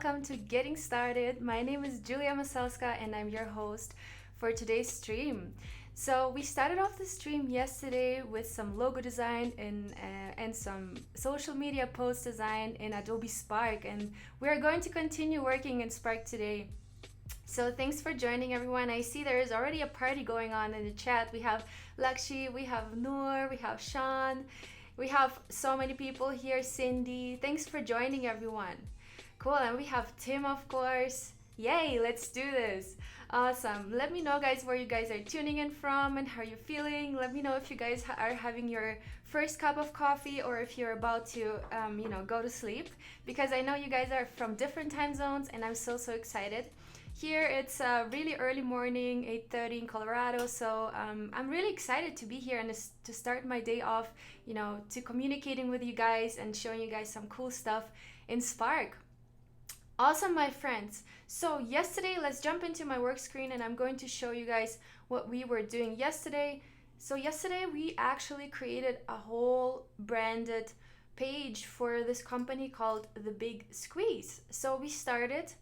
welcome to Getting Started. My name is Julia Masalska and I'm your host for today's stream. So we started off the stream yesterday with some logo design and some social media post design in Adobe Spark, and we are going to continue working in Spark today. So thanks for joining, everyone. I see there is already a party going on in the chat. We have Lakshi, we have Noor, we have Sean. We have so many people here. Cindy, thanks for joining, everyone. Cool. And we have Tim, of course. Yay, let's do this. Awesome. Let me know, guys, where you guys are tuning in from and how you're feeling. Let me know if you guys are having your first cup of coffee or if you're about to go to sleep, because I know you guys are from different time zones and I'm so excited. Here it's really early morning, 8:30 in Colorado, so I'm really excited to be here and to start my day off, to communicating with you guys and showing you guys some cool stuff in Spark. Awesome, my friends. So yesterday, let's jump into my work screen and I'm going to show you guys what we were doing yesterday. So yesterday we actually created a whole branded page for this company called The Big Squeeze. So we started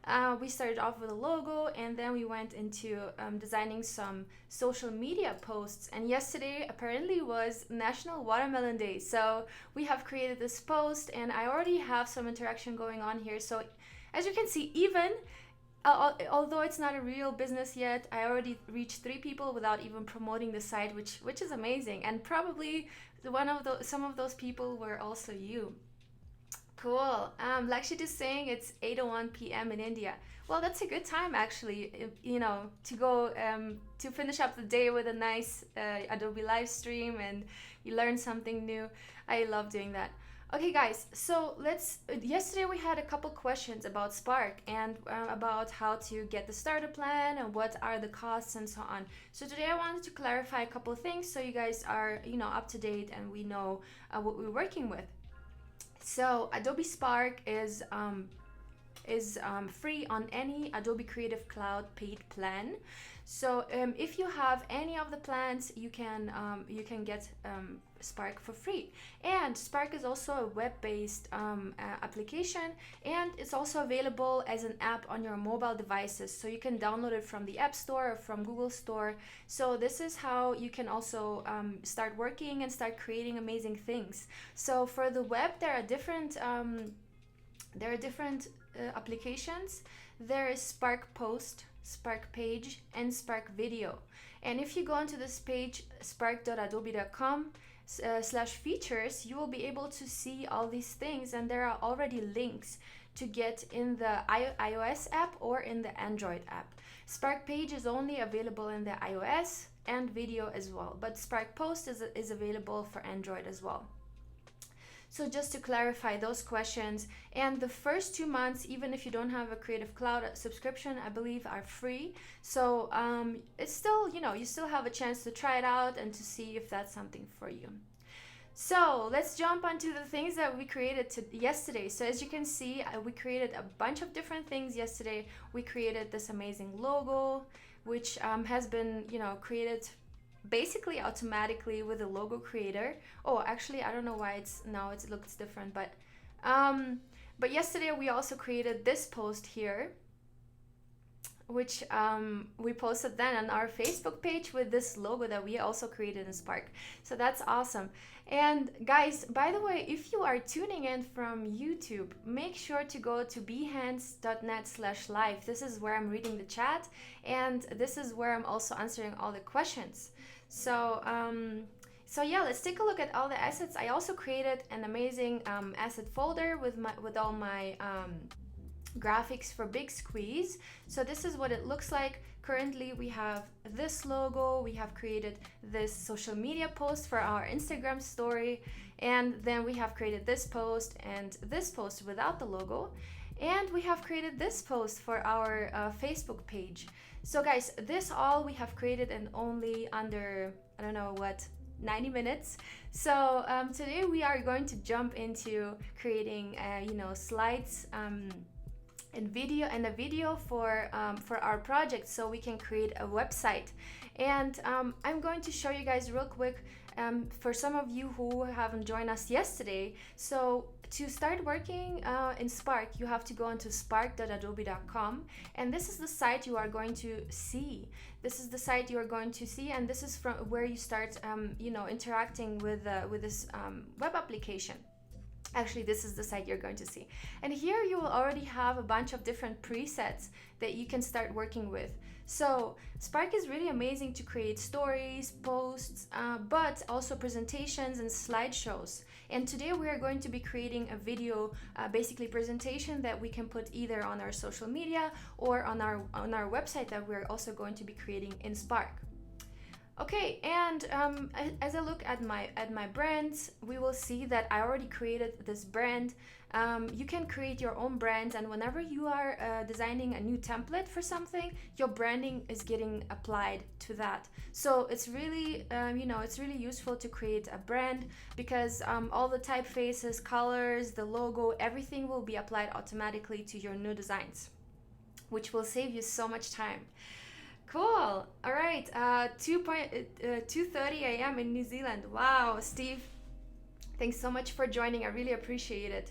off with a logo, and then we went into designing some social media posts. And yesterday apparently was National Watermelon Day, so we have created this post and I already have some interaction going on here. So as you can see, even although it's not a real business yet, I already reached 3 people without even promoting the site, which is amazing. And probably some of those people were also you. Cool. Lakshit is saying it's 8:01 p.m. in India. Well, that's a good time actually, to go to finish up the day with a nice Adobe live stream and you learn something new. I love doing that. Okay, guys, so yesterday we had a couple questions about Spark and about how to get the starter plan and what are the costs and so on. So today I wanted to clarify a couple of things so you guys are, up to date and we know what we're working with. So Adobe Spark is free on any Adobe Creative Cloud paid plan. So if you have any of the plans, you can get Spark for free. And Spark is also a web-based application, and it's also available as an app on your mobile devices. So you can download it from the App Store or from Google Store. So this is how you can also start working and start creating amazing things. So for the web, there are different applications. There is Spark Post, Spark Page, and Spark Video. And if you go into this page, spark.adobe.com/features, you will be able to see all these things, and there are already links to get in the iOS app or in the Android app. Spark Page is only available in the iOS and video as well, but Spark Post is available for Android as well. So just to clarify those questions, and the first 2 months, even if you don't have a Creative Cloud subscription, I believe are free. So it's still, you still have a chance to try it out and to see if that's something for you. So let's jump onto the things that we created yesterday. So as you can see, we created a bunch of different things yesterday. We created this amazing logo, which has been, created basically automatically with the logo creator. Oh, actually, I don't know why it looks different, but yesterday we also created this post here, which we posted then on our Facebook page with this logo that we also created in Spark. So that's awesome. And guys, by the way, if you are tuning in from YouTube, make sure to go to behance.net/live. This is where I'm reading the chat, and this is where I'm also answering all the questions. So yeah, let's take a look at all the assets. I also created an amazing asset folder with all my graphics for Big Squeeze. So this is what it looks like. Currently we have this logo, we have created this social media post for our Instagram story, and then we have created this post and this post without the logo, and we have created this post for our Facebook page. So guys, this all we have created in only under, 90 minutes. So today we are going to jump into creating slides and a video for our project, so we can create a website. And I'm going to show you guys real quick for some of you who haven't joined us yesterday. So to start working in Spark, you have to go into spark.adobe.com, and this is the site you are going to see. This is the site you are going to see, and this is from where you start, interacting with this web application. Actually, this is the site you're going to see. And here you will already have a bunch of different presets that you can start working with. So Spark is really amazing to create stories, posts, but also presentations and slideshows. And today we are going to be creating a video, basically presentation that we can put either on our social media or on our website that we're also going to be creating in Spark. Okay, and as I look at my brands, we will see that I already created this brand. You can create your own brands, and whenever you are designing a new template for something, your branding is getting applied to that. So it's really, it's really useful to create a brand, because all the typefaces, colors, the logo, everything will be applied automatically to your new designs, which will save you so much time. Cool. All right. 2:30 a.m. in New Zealand. Wow, Steve. Thanks so much for joining. I really appreciate it.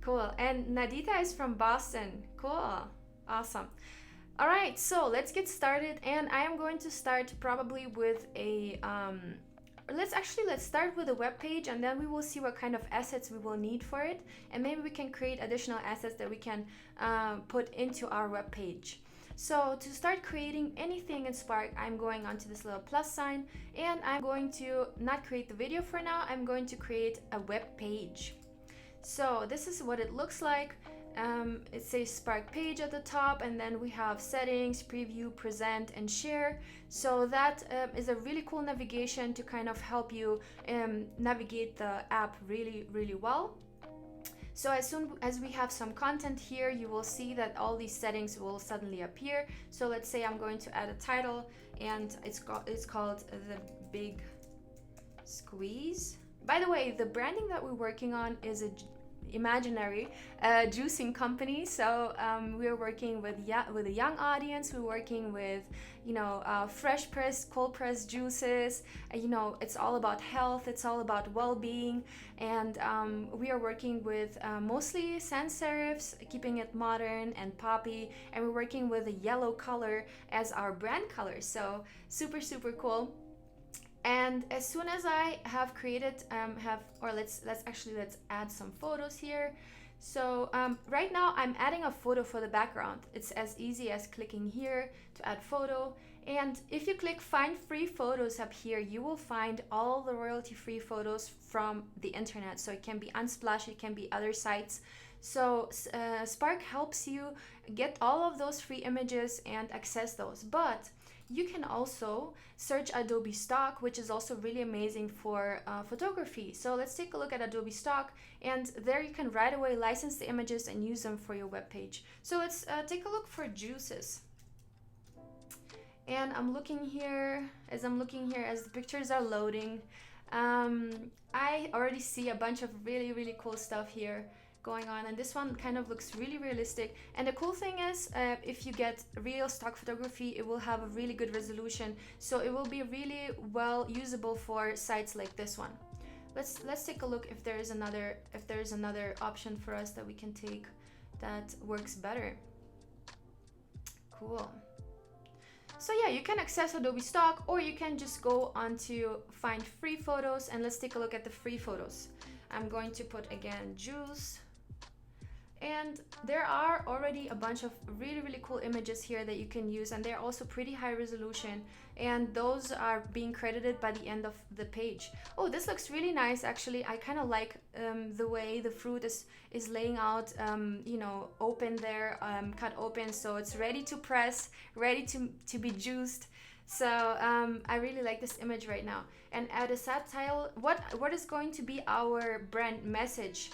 Cool. And Nadita is from Boston. Cool. Awesome. All right. So let's get started. And I am going to start probably with a let's start with a web page, and then we will see what kind of assets we will need for it, and maybe we can create additional assets that we can put into our web page. So to start creating anything in Spark, I'm going onto this little plus sign, and I'm going to not create the video for now. I'm going to create a web page. So this is what it looks like. It says Spark page at the top, and then we have settings, preview, present, and share. So that is a really cool navigation to kind of help you navigate the app really, really well. So as soon as we have some content here, you will see that all these settings will suddenly appear. So let's say I'm going to add a title, and it's called The Big Squeeze. By the way, the branding that we're working on is a imaginary juicing company. So we're working with a young audience. We're working with fresh pressed, cold pressed juices. It's all about health, it's all about well-being, and we are working with mostly sans serifs, keeping it modern and poppy, and we're working with a yellow color as our brand color. So super cool. And as soon as I have created, let's add some photos here. So right now I'm adding a photo for the background. It's as easy as clicking here to add photo. And if you click find free photos up here, you will find all the royalty-free photos from the internet. So it can be Unsplash, it can be other sites. So Spark helps you get all of those free images and access those. But you can also search Adobe Stock, which is also really amazing for photography. So let's take a look at Adobe Stock, and there you can right away license the images and use them for your web page. So let's take a look for juices. And I'm looking here, as the pictures are loading, I already see a bunch of really cool stuff here going on, and this one kind of looks really realistic. And the cool thing is, if you get real stock photography, it will have a really good resolution, so it will be really well usable for sites like this one. Let's take a look if there is another option for us that we can take that works better. Cool. So yeah, you can access Adobe Stock, or you can just go on to find free photos, and let's take a look at the free photos. I'm going to put again juice. And there are already a bunch of really cool images here that you can use, and they're also pretty high resolution, and those are being credited by the end of the page. Oh, this looks really nice actually. I kind of like the way the fruit is laying out, open there, cut open, so it's ready to press, ready to be juiced. So I really like this image right now. And add a subtitle. What is going to be our brand message?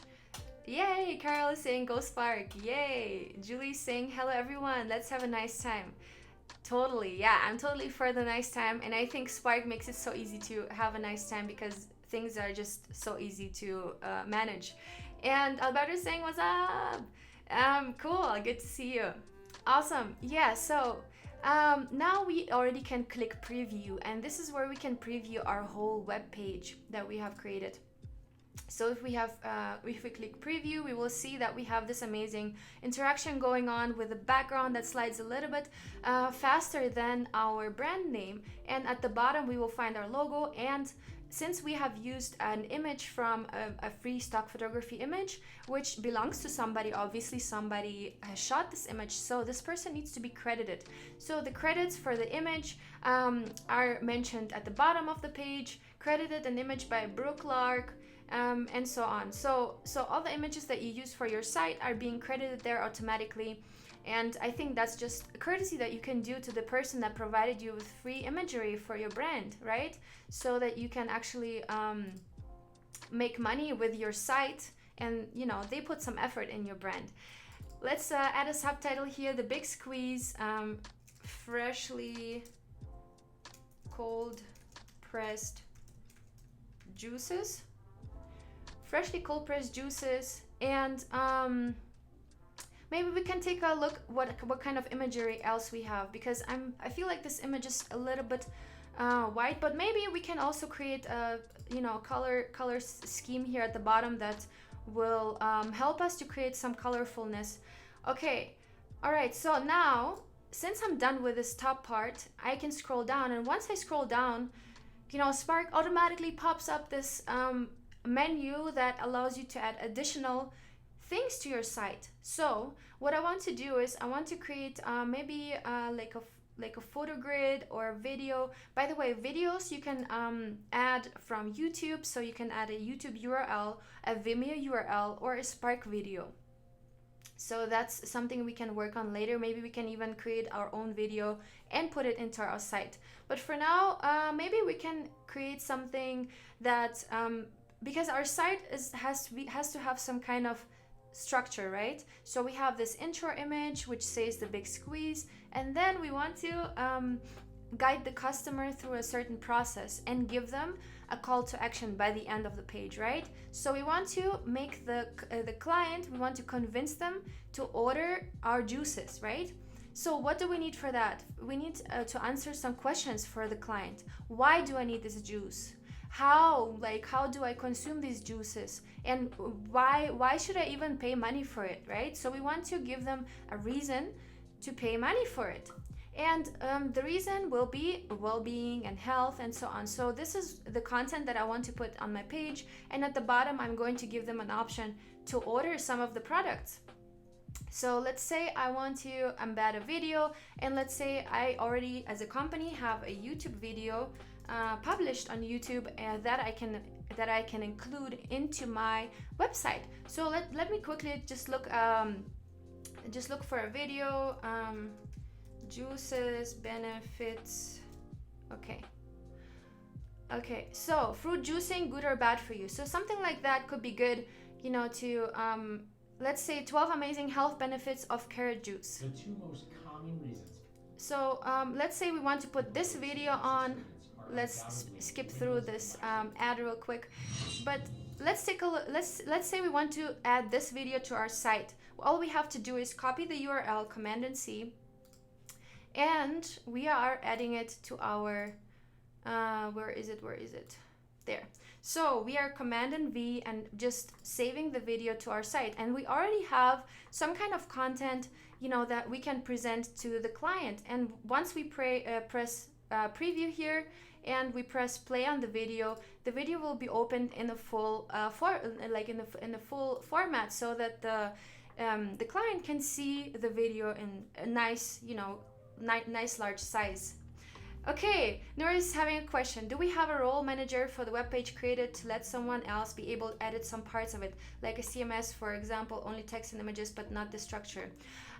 Yay! Carol is saying go Spark. Yay! Julie's saying hello everyone, let's have a nice time. Totally, yeah, I'm totally for the nice time, and I think Spark makes it so easy to have a nice time because things are just so easy to manage. And Alberto's saying what's up? Cool, good to see you. Awesome. Yeah, so now we already can click preview, and this is where we can preview our whole web page that we have created. So if we click preview, we will see that we have this amazing interaction going on with a background that slides a little bit faster than our brand name. And at the bottom, we will find our logo. And since we have used an image from a free stock photography image, which belongs to somebody, obviously somebody has shot this image, so this person needs to be credited. So the credits for the image are mentioned at the bottom of the page, credited an image by Brooke Lark, and so on. So all the images that you use for your site are being credited there automatically. And I think that's just a courtesy that you can do to the person that provided you with free imagery for your brand, right? So that you can actually make money with your site, and you know, they put some effort in your brand. Let's add a subtitle here: the big squeeze, freshly cold pressed juices. Freshly cold pressed juices. And maybe we can take a look what kind of imagery else we have, because I feel like this image is a little bit white, but maybe we can also create a color scheme here at the bottom that will help us to create some colorfulness. Okay, all right, so now since I'm done with this top part, I can scroll down, and once I scroll down, Spark automatically pops up this menu that allows you to add additional things to your site. So what I want to do is I want to create maybe like a photo grid or a video. By the way, videos you can add from YouTube, so you can add a YouTube URL, a Vimeo URL, or a Spark video. So that's something we can work on later. Maybe we can even create our own video and put it into our site. But for now, maybe we can create something that because our site has to have some kind of structure, right? So we have this intro image which says the big squeeze, and then we want to guide the customer through a certain process and give them a call to action by the end of the page, right? So we want to make the client, we want to convince them to order our juices, right? So what do we need for that? We need to answer some questions for the client. Why do I need this juice? How do I consume these juices, and why should I even pay money for it, right? So we want to give them a reason to pay money for it. And the reason will be well-being and health and so on. So this is the content that I want to put on my page, and at the bottom I'm going to give them an option to order some of the products. So let's say I want to embed a video, and let's say I already as a company have a YouTube video published on YouTube that I can include into my website. So let me quickly just look for a video. Juices benefits. Okay, so fruit juicing, good or bad for you? So something like that could be good, to let's say 12 amazing health benefits of carrot juice. The two most common reasons. So let's say we want to put this video on. Let's skip through this ad real quick, but let's take a look. Let's say we want to add this video to our site. All we have to do is copy the URL, Command and C, and we are adding it to our where is it there. So we are Command and V and just saving the video to our site, and we already have some kind of content that we can present to the client. And once we press preview here and we press play on the video will be opened in the full in the full format, so that the client can see the video in a nice nice large size. Okay, Nora is having a question. Do we have a role manager for the web page created to let someone else be able to edit some parts of it, like a CMS, for example, only text and images but not the structure?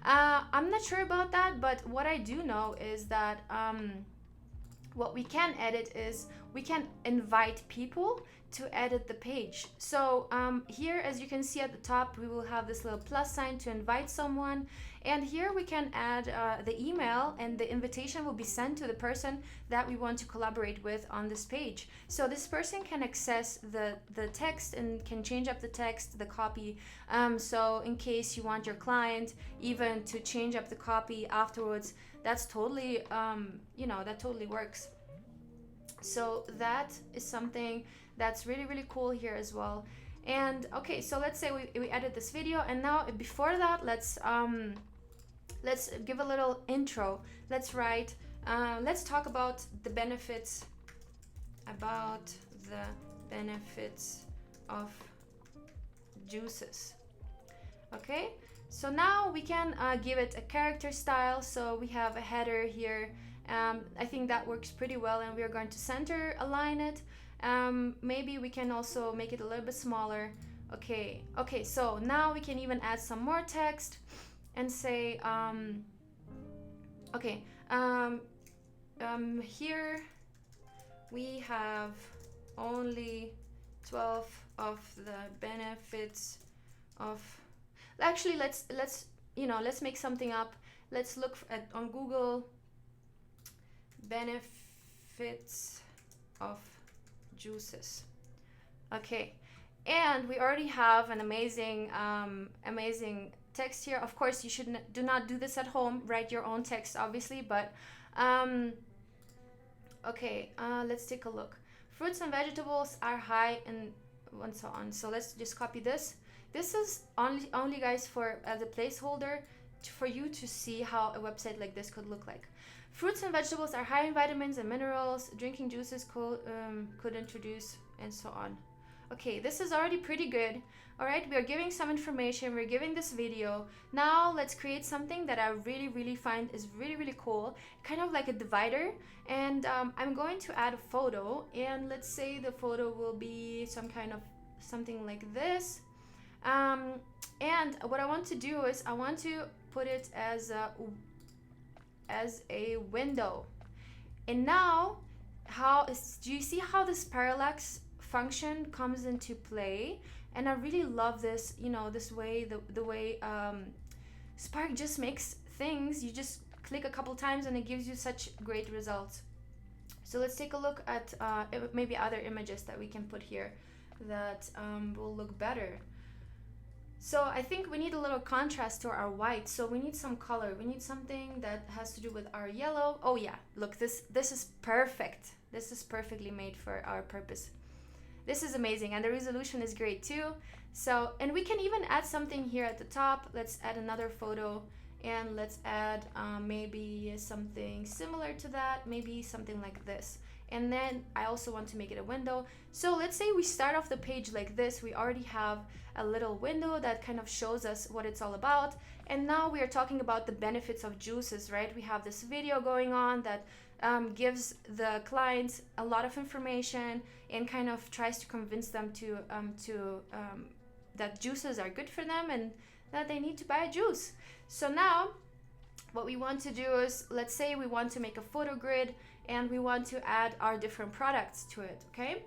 I'm not sure about that, but what I do know is that what we can edit is we can invite people to edit the page. So here, as you can see at the top, we will have this little plus sign to invite someone, and here we can add the email, and the invitation will be sent to the person that we want to collaborate with on this page. So this person can access the text and can change up the text, the copy. So in case you want your client even to change up the copy afterwards, that's totally that totally works. So that is something that's really, really cool here as well. And okay, so let's say we edit this video, and now before that, let's give a little intro. Let's write, let's talk about the benefits, of juices. Okay, so now we can give it a character style. So we have a header here. I think that works pretty well, and we are going to center align it. Maybe we can also make it a little bit smaller. Okay, so now we can even add some more text and say, here we have only 12 of the benefits of, actually let's make something up. Let's look on Google, benefits of juices. Okay, and we already have an amazing text here. Of course, you should do not do this at home. Write your own text, obviously, but okay, let's take a look. Fruits and vegetables are high in, and so on. So let's just copy this. This is only guys, for as a placeholder for you to see how a website like this could look like. Fruits and vegetables are high in vitamins and minerals. Drinking juices could introduce, and so on. Okay, this is already pretty good. All right, we are giving some information. We're giving this video. Now let's create something that I really find is really cool, kind of like a divider. And I'm going to add a photo, and let's say the photo will be something like this. And what I want to do is I want to put it as a window. And now, do you see how this parallax function comes into play? And I really love this, this way, the way Spark just makes things. You just click a couple times and it gives you such great results. So let's take a look at maybe other images that we can put here that will look better. So I think we need a little contrast to our white. So we need some color. We need something that has to do with our yellow. Oh yeah, look, this is perfect. This is perfectly made for our purpose. This is amazing, and the resolution is great too. So, and we can even add something here at the top. Let's add another photo, and let's add maybe something similar to that, maybe something like this. And then I also want to make it a window. So let's say we start off the page like this. We already have a little window that kind of shows us what it's all about. And now we are talking about the benefits of juices, right? We have this video going on that gives the clients a lot of information and kind of tries to convince them that juices are good for them and that they need to buy a juice. So now what we want to do is, let's say we want to make a photo grid and we want to add our different products to it, okay?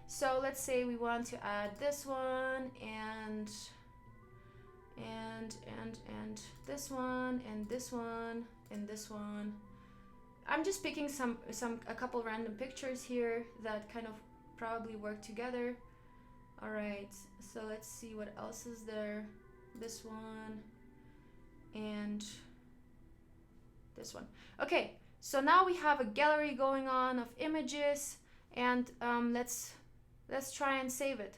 So let's say we want to add this one and this one and this one and this one. I'm just picking a couple random pictures here that kind of probably work together. All right, so let's see what else is there. This one and this one. Okay, so now we have a gallery going on of images, and let's try and save it.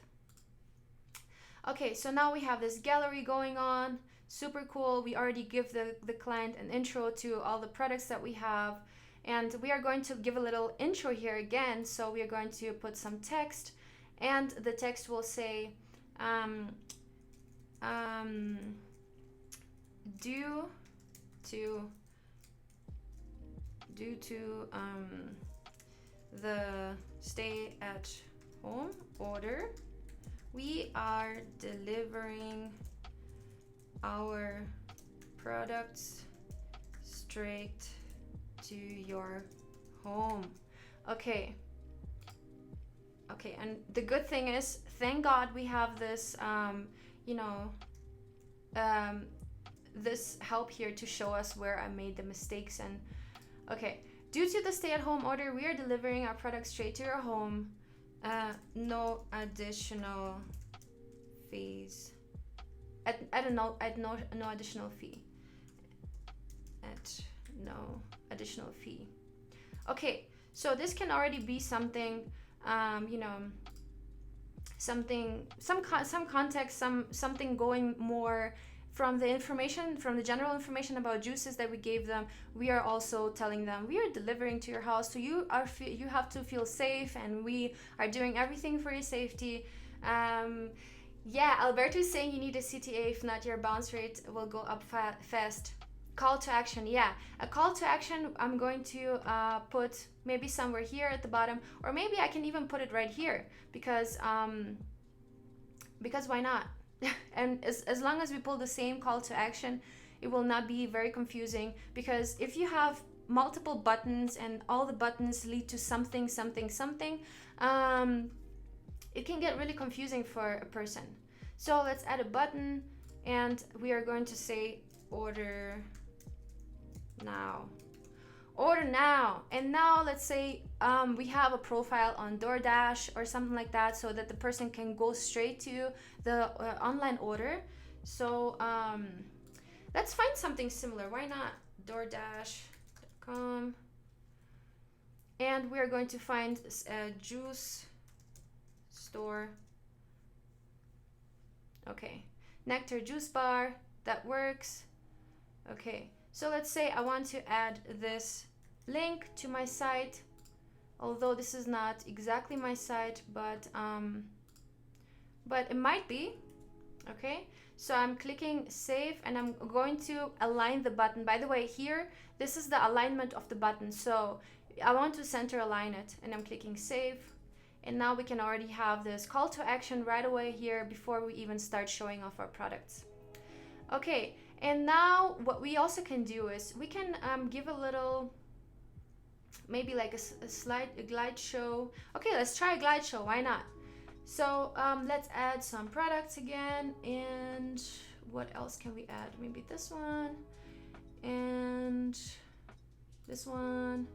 Okay, so now we have this gallery going on. Super cool. We already give the client an intro to all the products that we have. And we are going to give a little intro here again. So we are going to put some text, and the text will say, due to the stay-at-home order, we are delivering our products straight to your home. Okay, and the good thing is, thank God we have this this help here to show us where I made the mistakes. And okay, due to the stay-at-home order, we are delivering our products straight to your home. No additional fees. At no additional fee. At no additional fee. Okay, so this can already be something, some context, something going more from the information, from the general information about juices that we gave them. We are also telling them we are delivering to your house, so you have to feel safe, and we are doing everything for your safety. Yeah, Alberto is saying you need a CTA, if not your bounce rate will go up fast. Call to action, yeah, a call to action. I'm going to put maybe somewhere here at the bottom, or maybe I can even put it right here, because why not? And as long as we pull the same call to action, it will not be very confusing, because if you have multiple buttons and all the buttons lead to something, it can get really confusing for a person. So let's add a button, and we are going to say order now. Order now. And now let's say we have a profile on DoorDash or something like that, so that the person can go straight to the online order. So let's find something similar. Why not? DoorDash.com. And we're going to find a juice store. Okay, nectar juice bar, that works. Okay, so let's say I want to add this link to my site, although this is not exactly my site, but it might be. Okay, so I'm clicking save, and I'm going to align the button. By the way, here, this is the alignment of the button, so I want to center align it, and I'm clicking save. And now we can already have this call to action right away here before we even start showing off our products. Okay, and now what we also can do is we can give a little, maybe like a glide show. Okay, let's try a glide show, why not? So let's add some products again, and what else can we add? Maybe this one and this one.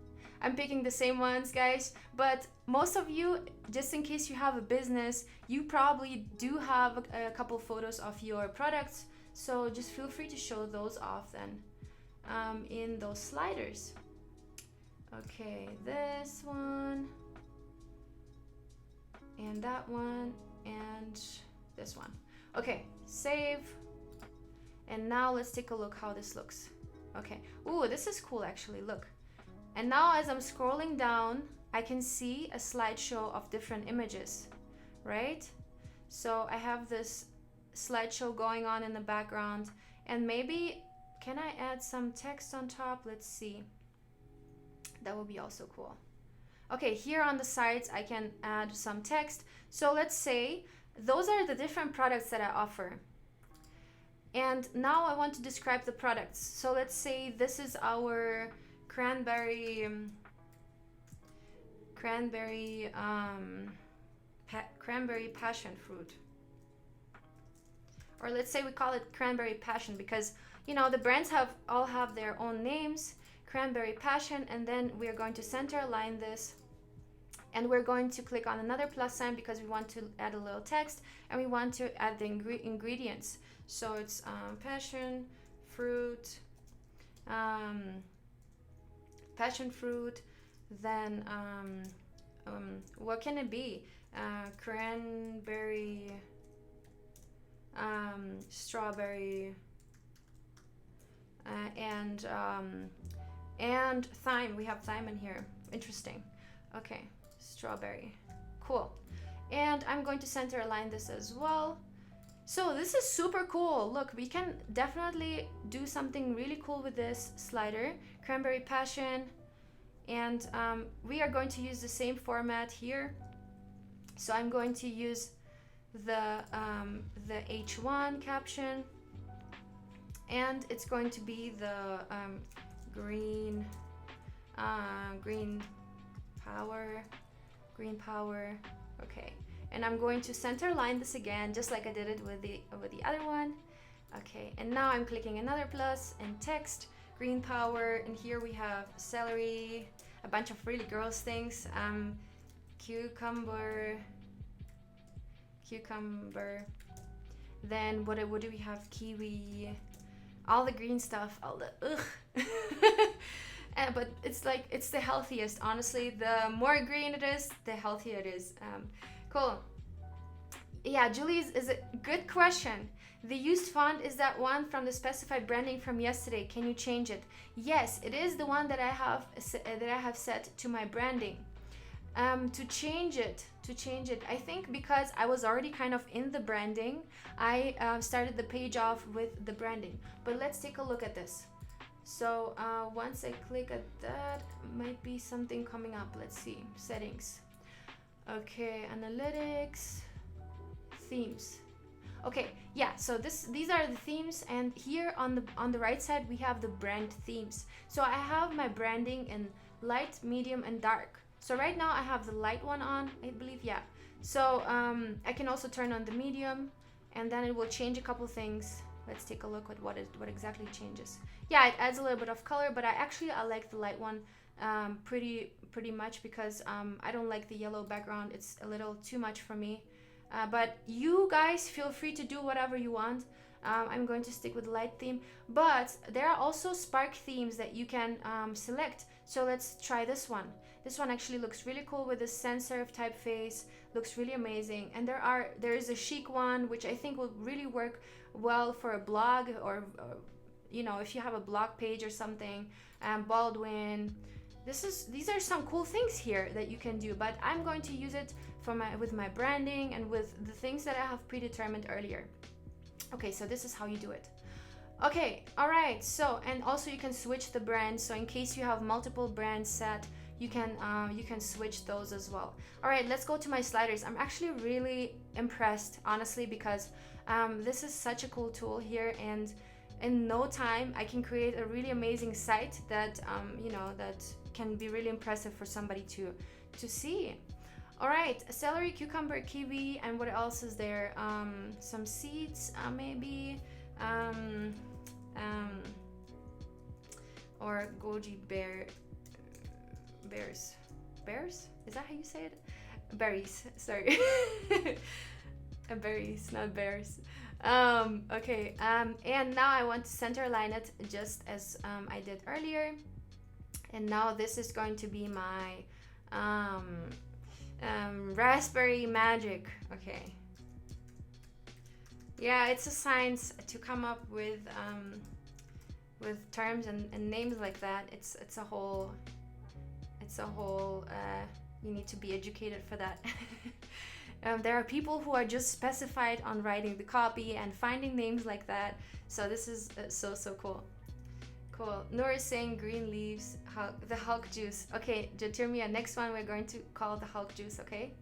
I'm picking the same ones, guys, but most of you, just in case you have a business, you probably do have a couple photos of your products, so just feel free to show those off then in those sliders. Okay, this one and that one and this one. Okay, save. And now let's take a look how this looks. Okay, ooh, this is cool actually, look. And now as I'm scrolling down, I can see a slideshow of different images, right? So I have this slideshow going on in the background, and maybe, can I add some text on top? Let's see. That would be also cool. Okay, here on the sides, I can add some text. So let's say those are the different products that I offer. And now I want to describe the products. So let's say this is our cranberry passion fruit, or let's say we call it cranberry passion, because you know the brands all have their own names. Cranberry passion, and then we're going to center align this, and we're going to click on another plus sign because we want to add a little text, and we want to add the ingredients. So it's passion fruit, then what can it be? Cranberry, strawberry, and thyme. We have thyme in here. Interesting. Okay, strawberry. Cool. And I'm going to center align this as well. So this is super cool. Look, we can definitely do something really cool with this slider, cranberry passion, and we are going to use the same format here. So I'm going to use the H1 caption, and it's going to be the green power. Okay. And I'm going to center align this again, just like I did it with the other one. Okay, and now I'm clicking another plus and text, green power, and here we have celery, a bunch of really gross things, cucumber. Then what do we have? Kiwi, all the green stuff, all the ugh. But it's like, it's the healthiest, honestly. The more green it is, the healthier it is. Cool. Yeah, Julie's is a good question. The used font is that one from the specified branding from yesterday. Can you change it? Yes, it is the one that I have set to my branding. To change it, I think because I was already kind of in the branding, I started the page off with the branding. But let's take a look at this. So once I click at that, might be something coming up. Let's see, settings. Okay, analytics, themes. Okay, yeah, so these are the themes, and here on the right side we have the brand themes. So I have my branding in light, medium, and dark. So right now I have the light one on, I believe, yeah. So I can also turn on the medium, and then it will change a couple things. Let's take a look at what exactly changes. Yeah, it adds a little bit of color, but I like the light one pretty much because I don't like the yellow background. It's a little too much for me. But you guys feel free to do whatever you want. I'm going to stick with the light theme, but there are also spark themes that you can select. So let's try this one. This one actually looks really cool with a sans serif typeface. Looks really amazing. And there is a chic one which I think will really work well for a blog or you know, if you have a blog page or something. Baldwin. These are some cool things here that you can do, but I'm going to use it with my branding and with the things that I have predetermined earlier. Okay, so this is how you do it. Okay, all right. So, and also you can switch the brands. So in case you have multiple brands set, you can switch those as well. All right, let's go to my sliders. I'm actually really impressed, honestly, because this is such a cool tool here, and in no time I can create a really amazing site that you know, that can be really impressive for somebody to see. All right, celery, cucumber, kiwi, and what else is there? Some seeds, maybe, or goji bears. Is that how you say it? Berries. Sorry, berries, not bears. Okay. And now I want to center line it just as I did earlier. And now this is going to be my raspberry magic. Okay, yeah, it's a science to come up with terms and names like that. It's a whole you need to be educated for that. There are people who are just specified on writing the copy and finding names like that, so this is so cool. Noor is saying green leaves, the Hulk juice. Okay, Jatirmia, next one we're going to call the Hulk juice, okay?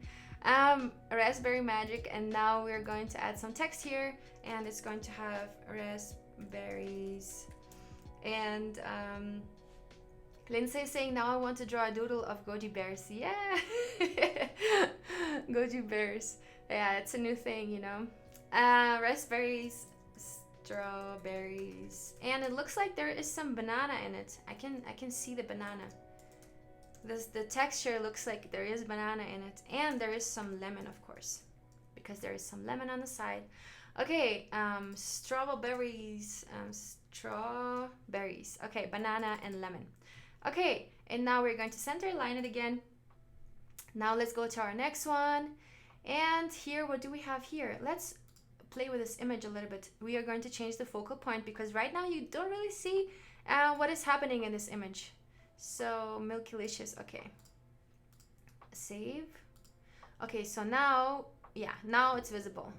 Raspberry magic, and now we're going to add some text here, and it's going to have raspberries. And Lindsay is saying, now I want to draw a doodle of goji bears. Yeah! Goji bears. Yeah, it's a new thing, you know? Raspberries, strawberries, and it looks like there is some banana in it. I can see the banana. The texture looks like there is banana in it, and there is some lemon, of course, because there is some lemon on the side. Okay, strawberries. Okay, banana and lemon. Okay, and now we're going to center line it again. Now let's go to our next one, and here, what do we have here? Let's play with this image a little bit. We are going to change the focal point because right now you don't really see what is happening in this image. So Milkylicious, okay, save. Okay, so now, yeah, now it's visible.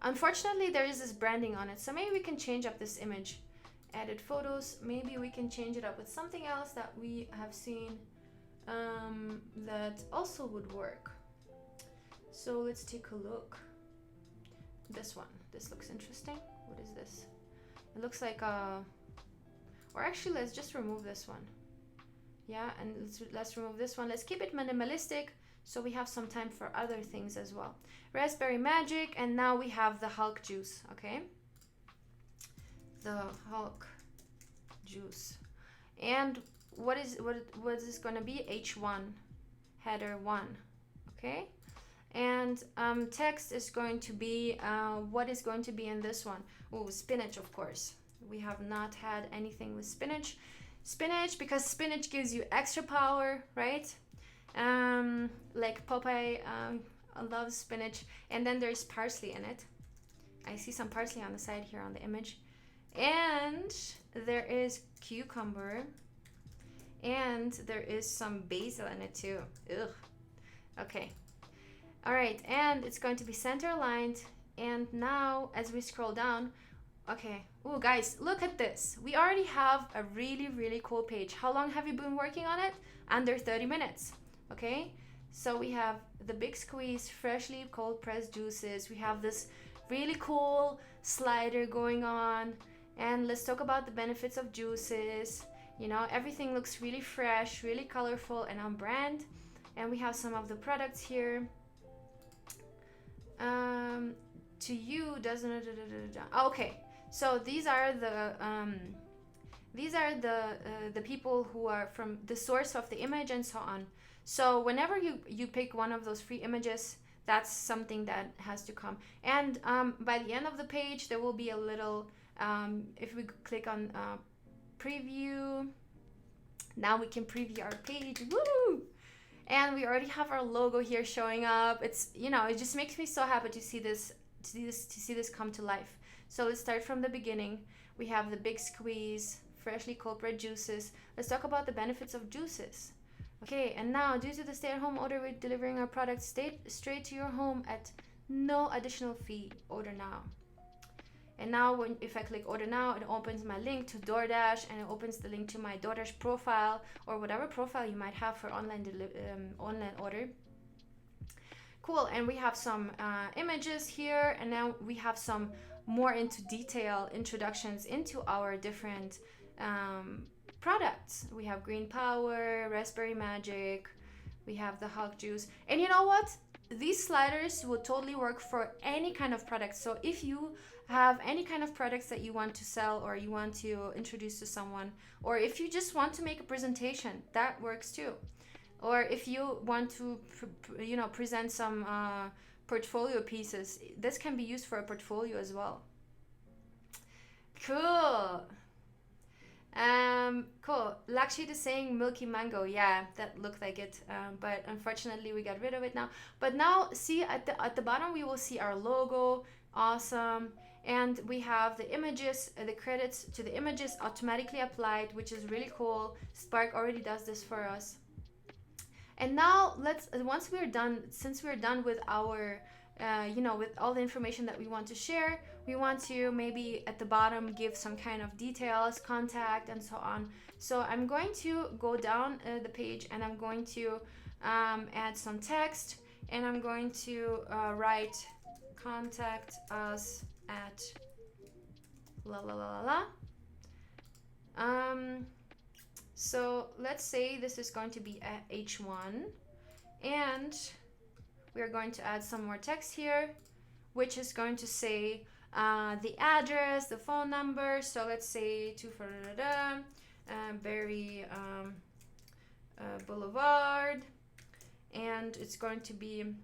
Unfortunately, there is this branding on it, so maybe we can change up this image. Added photos, maybe we can change it up with something else that we have seen that also would work. So let's take a look. This one, this looks interesting. What is this? It looks like or actually, let's just remove this one. Yeah, and let's remove this one. Let's keep it minimalistic so we have some time for other things as well. Raspberry magic, and now we have the Hulk juice, okay? The Hulk juice. And what is this going to be? H1, header 1, okay? And text is going to be, what is going to be in this one? Oh, spinach, of course. We have not had anything with spinach. Spinach, because spinach gives you extra power, right? Like Popeye love spinach. And then there's parsley in it. I see some parsley on the side here on the image. And there is cucumber. And there is some basil in it too. Ugh. Okay. All right, and it's going to be center aligned. And now as we scroll down, okay. Oh, guys, look at this. We already have a really, really cool page. How long have you been working on it? Under 30 minutes. Okay. So we have the big squeeze, freshly cold pressed juices. We have this really cool slider going on. And let's talk about the benefits of juices. You know, everything looks really fresh, really colorful, and on brand. And we have some of the products here. To you doesn't. Okay, so these are the people who are from the source of the image and so on. So whenever you pick one of those free images, that's something that has to come. And by the end of the page, there will be a little. If we click on preview, now we can preview our page. Woo! And we already have our logo here showing up. It's, you know, it just makes me so happy to see this come to life. So let's start from the beginning. We have the big squeeze, freshly cold pressed juices. Let's talk about the benefits of juices. Okay, and now due to the stay-at-home order, we're delivering our products straight to your home at no additional fee. Order now. And now if I click order now, it opens my link to DoorDash, and it opens the link to my DoorDash profile or whatever profile you might have for online order. Cool. And we have some images here, and now we have some more into detail introductions into our different products. We have green power, raspberry magic, we have the Hulk juice. And you know what? These sliders will totally work for any kind of product. So if you have any kind of products that you want to sell or you want to introduce to someone, or if you just want to make a presentation, that works too. Or if you want to present some portfolio pieces, this can be used for a portfolio as well. Cool. Cool. Lakshit is saying milky mango. Yeah, that looked like it, but unfortunately we got rid of it now. But now see at the bottom we will see our logo. Awesome. And we have the images, the credits to the images automatically applied, which is really cool. Spark already does this for us. And now once we're done, since we're done with our with all the information that we want to share, we want to maybe at the bottom give some kind of details, contact, and so on. So I'm going to go down the page, and I'm going to add some text, and I'm going to write contact us at la la la la la. So let's say this is going to be at H1, and we're going to add some more text here, which is going to say the address, the phone number. So let's say 2 Berry Boulevard, and it's going to be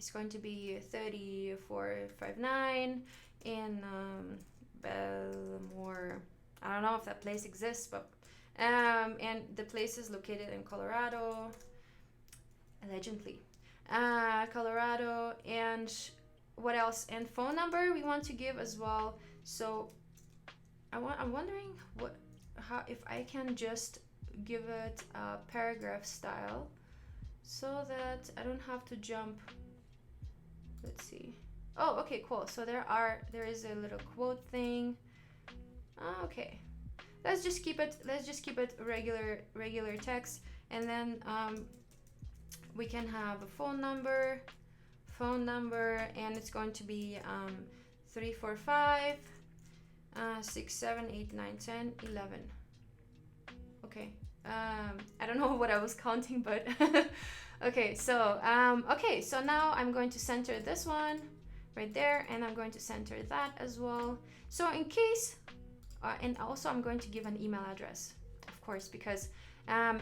3459 in Belmore. I don't know if that place exists, but and the place is located in Colorado, allegedly. Colorado, and what else? And phone number we want to give as well. So I'm wondering if I can just give it a paragraph style, so that I don't have to jump. Let's see. Oh, okay, cool. So there is a little quote thing. Okay. Let's just keep it regular text, and then we can have a phone number, and it's going to be 345 6 7 8 9 10 11. Okay. I don't know what I was counting, but okay. So so now I'm going to center this one right there, and I'm going to center that as well. So in case. And also I'm going to give an email address, of course, because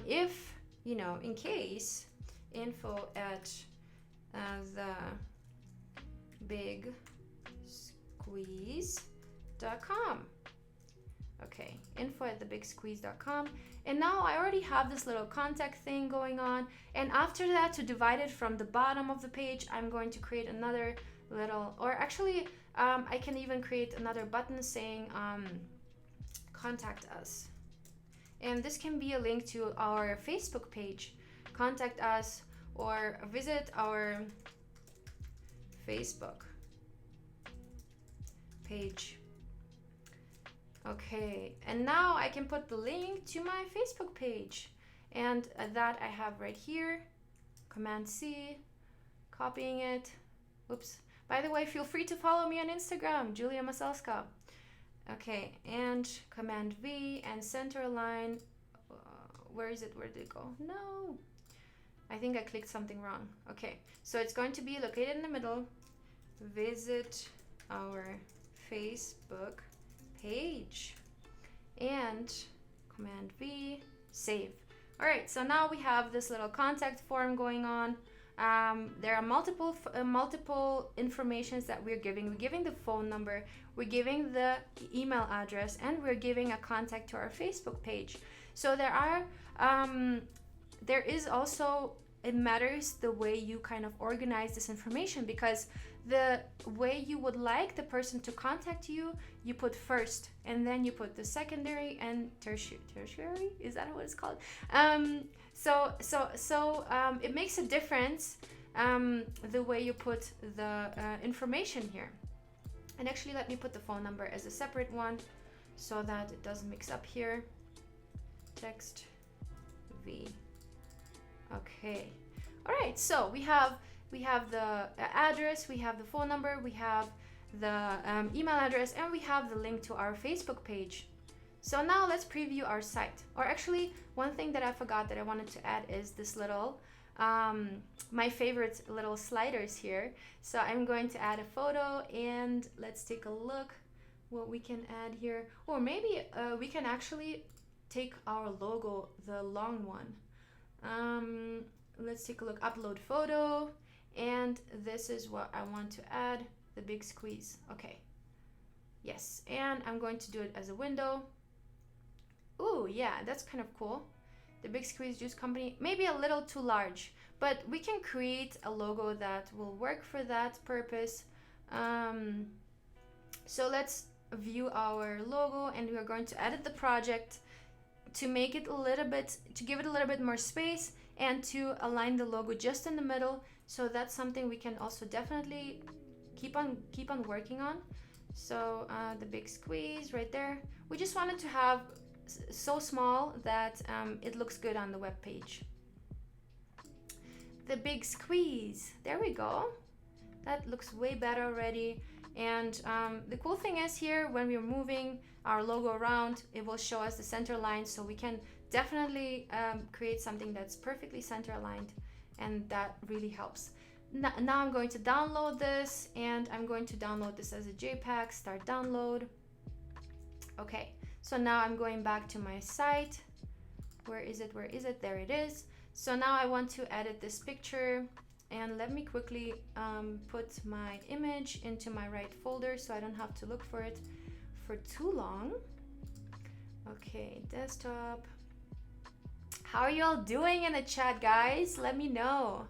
if, in case, info@thebigsqueeze.com. Okay, info@thebigsqueeze.com. And now I already have this little contact thing going on. And after that, to divide it from the bottom of the page, I'm going to create another little, or actually, I can even create another button saying contact us. And this can be a link to our Facebook page, contact us, or visit our Facebook page. Okay, and now I can put the link to my Facebook page, and that I have right here. Command C, copying it. Oops. By the way, feel free to follow me on Instagram, Julia Masalska. Okay, and Command V and center align. Where is it? Where did it go? No, I think I clicked something wrong. Okay, so it's going to be located in the middle. Visit our Facebook page, and Command V, save. All right, so now we have this little contact form going on. There are multiple informations that we're giving. We're giving the phone number, we're giving the email address, and we're giving a contact to our Facebook page. So there is also, it matters the way you kind of organize this information, because the way you would like the person to contact you, you put first, and then you put the secondary and tertiary. Is that what it's called? So it makes a difference the way you put the information here. And actually, let me put the phone number as a separate one so that it doesn't mix up here. Text V. Okay. All right. So we have the address, we have the phone number, we have the email address, and we have the link to our Facebook page. So now let's preview our site. Or actually, one thing that I forgot that I wanted to add is this little, my favorite little sliders here. So I'm going to add a photo, and let's take a look what we can add here. Or maybe we can actually take our logo, the long one. Let's take a look, upload photo. And this is what I want to add, the big squeeze. Okay, yes, and I'm going to do it as a window. Ooh, yeah, that's kind of cool. The Big Squeeze Juice Company, maybe a little too large, but we can create a logo that will work for that purpose. So let's view our logo, and we are going to edit the project to make it a little bit, to give it a little bit more space, and to align the logo just in the middle. So that's something we can also definitely keep on working on. So the big squeeze right there. We just wanted to have so small that it looks good on the web page. The big squeeze. There we go. That looks way better already. And the cool thing is here, when we're moving our logo around, it will show us the center line, so we can definitely create something that's perfectly center aligned, and that really helps. Now I'm going to download this, and I'm going to download this as a JPEG, start download. Okay, so now I'm going back to my site. Where is it? Where is it? There it is. So now I want to edit this picture, and let me quickly put my image into my right folder so I don't have to look for it for too long. Okay, desktop. How are you all doing in the chat, guys? Let me know.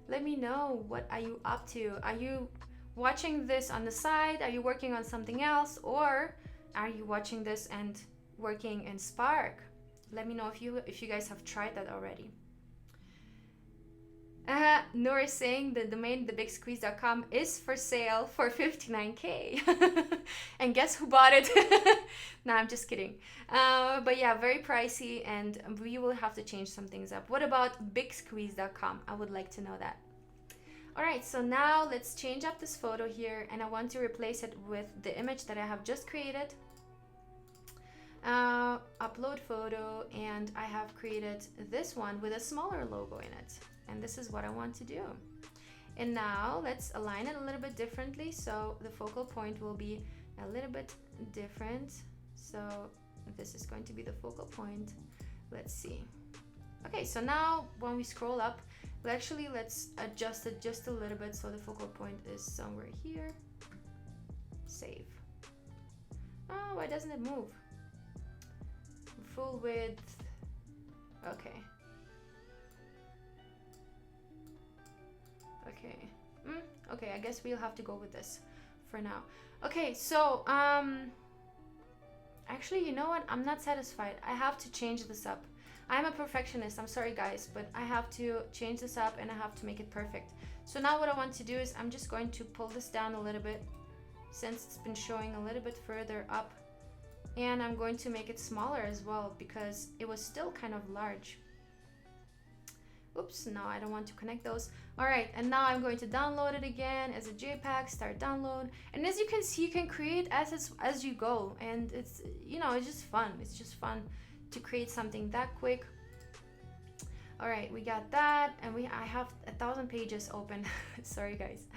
Let me know, what are you up to? Are you watching this on the side? Are you working on something else? Or are you watching this and working in Spark? Let me know if you guys have tried that already. Noor is saying the domain thebigsqueeze.com is for sale for $59K. And guess who bought it? No, I'm just kidding. But yeah, very pricey, and we will have to change some things up. What about bigsqueeze.com? I would like to know that. All right, so now let's change up this photo here, and I want to replace it with the image that I have just created. Upload photo, and I have created this one with a smaller logo in it. And this is what I want to do. And now let's align it a little bit differently, so the focal point will be a little bit different. So this is going to be the focal point. Let's see. Okay, so now when we scroll up, let's adjust it just a little bit so the focal point is somewhere here. Save. Oh, why doesn't it move? full width. Okay. Okay. Okay, I guess we'll have to go with this for now. Okay, so actually, you know what? I'm not satisfied. I have to change this up. I'm a perfectionist. I'm sorry, guys, but I have to change this up and I have to make it perfect. So now what I want to do is I'm just going to pull this down a little bit since it's been showing a little bit further up. And I'm going to make it smaller as well because it was still kind of large. Oops, no, I don't want to connect those. All right, and now I'm going to download it again as a JPEG, start download. And as you can see, you can create assets as you go. And it's, you know, it's just fun. It's just fun to create something that quick. All right, we got that. And I have 1,000 pages open. Sorry, guys.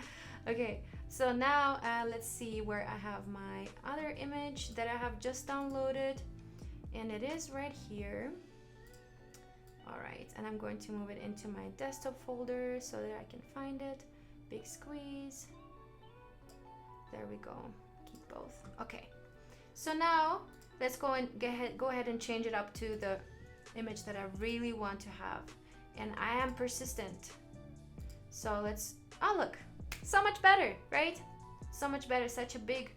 Okay, so now let's see where I have my other image that I have just downloaded. And it is right here. All right, and I'm going to move it into my desktop folder so that I can find it. Big squeeze. There we go. Keep both. Okay. So now let's go ahead and change it up to the image that I really want to have. And I am persistent. So let's, oh look, so much better, right? So much better, such a big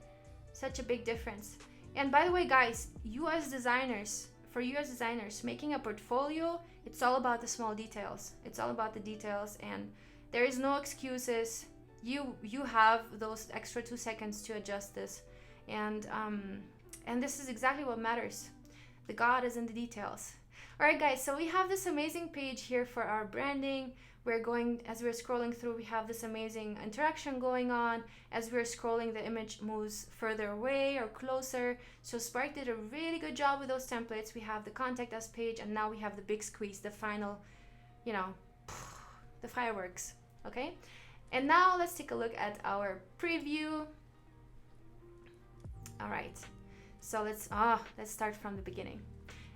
difference. And by the way, guys, for you as designers, making a portfolio, it's all about the small details. It's all about the details, and there is no excuses. You have those extra 2 seconds to adjust this, and this is exactly what matters. The God is in the details. All right, guys. So we have this amazing page here for our branding. As we're scrolling through, we have this amazing interaction going on. As we're scrolling, the image moves further away or closer. So Spark did a really good job with those templates. We have the contact us page, and now we have the big squeeze, the final, you know, the fireworks. Okay. And now let's take a look at our preview. All right. So let's start from the beginning.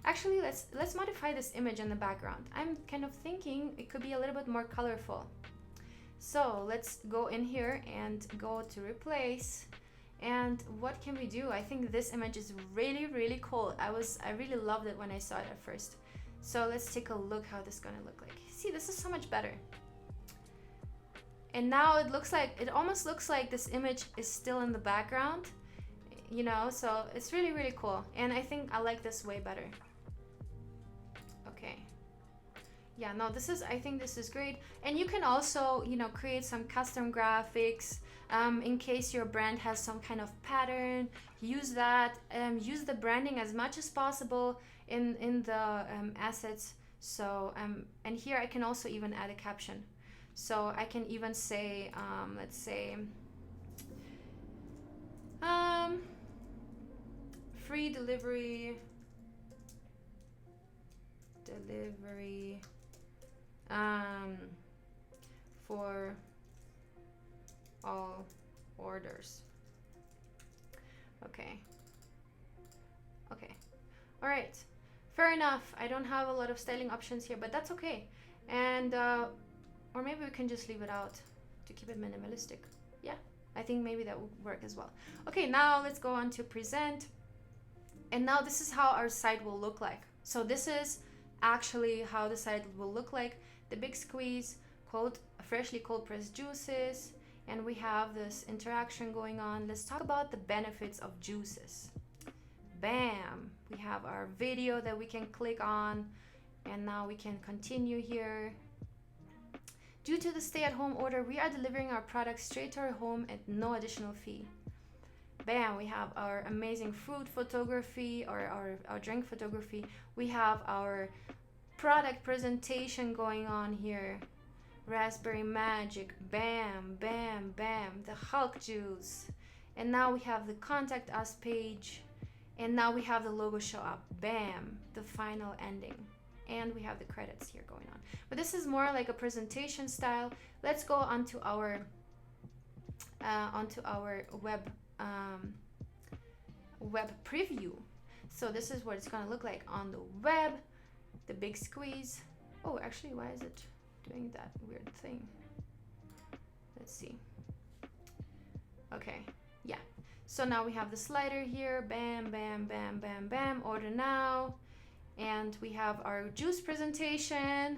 Actually, let's modify this image in the background. I'm kind of thinking it could be a little bit more colorful. So let's go in here and go to replace. And what can we do? I think this image is really, really cool. I really loved it when I saw it at first. So let's take a look how this is gonna look like. See, this is so much better. And now it almost looks like this image is still in the background, you know, so it's really, really cool. And I think I like this way better. Okay. Yeah, no, I think this is great. And you can also, you know, create some custom graphics in case your brand has some kind of pattern. Use that. Use the branding as much as possible in the assets. So, and here I can also even add a caption. So I can even say, let's say, free delivery for all orders. Okay. All right. Fair enough. I don't have a lot of styling options here, but that's okay. And or maybe we can just leave it out to keep it minimalistic. Yeah, I think maybe that would work as well. Okay, now let's go on to present. And now this is how our site will look like. So this is actually how the site will look like. The big squeeze, freshly cold pressed juices, and we have this interaction going on. Let's talk about the benefits of juices. Bam! We have our video that we can click on, and now we can continue here. Due to the stay-at-home order, we are delivering our products straight to our home at no additional fee. Bam, we have our amazing food photography or our drink photography. We have our product presentation going on here. Raspberry Magic, bam, bam, bam, the Hulk juice. And now we have the contact us page. And now we have the logo show up, bam, the final ending. And we have the credits here going on. But this is more like a presentation style. Let's go onto our web preview. So this is what it's gonna look like on the web. The big squeeze. Oh, actually, why is it doing that weird thing? Let's see. Okay, yeah. So now we have the slider here. Bam, bam, bam, bam, bam. Order now. And we have our juice presentation.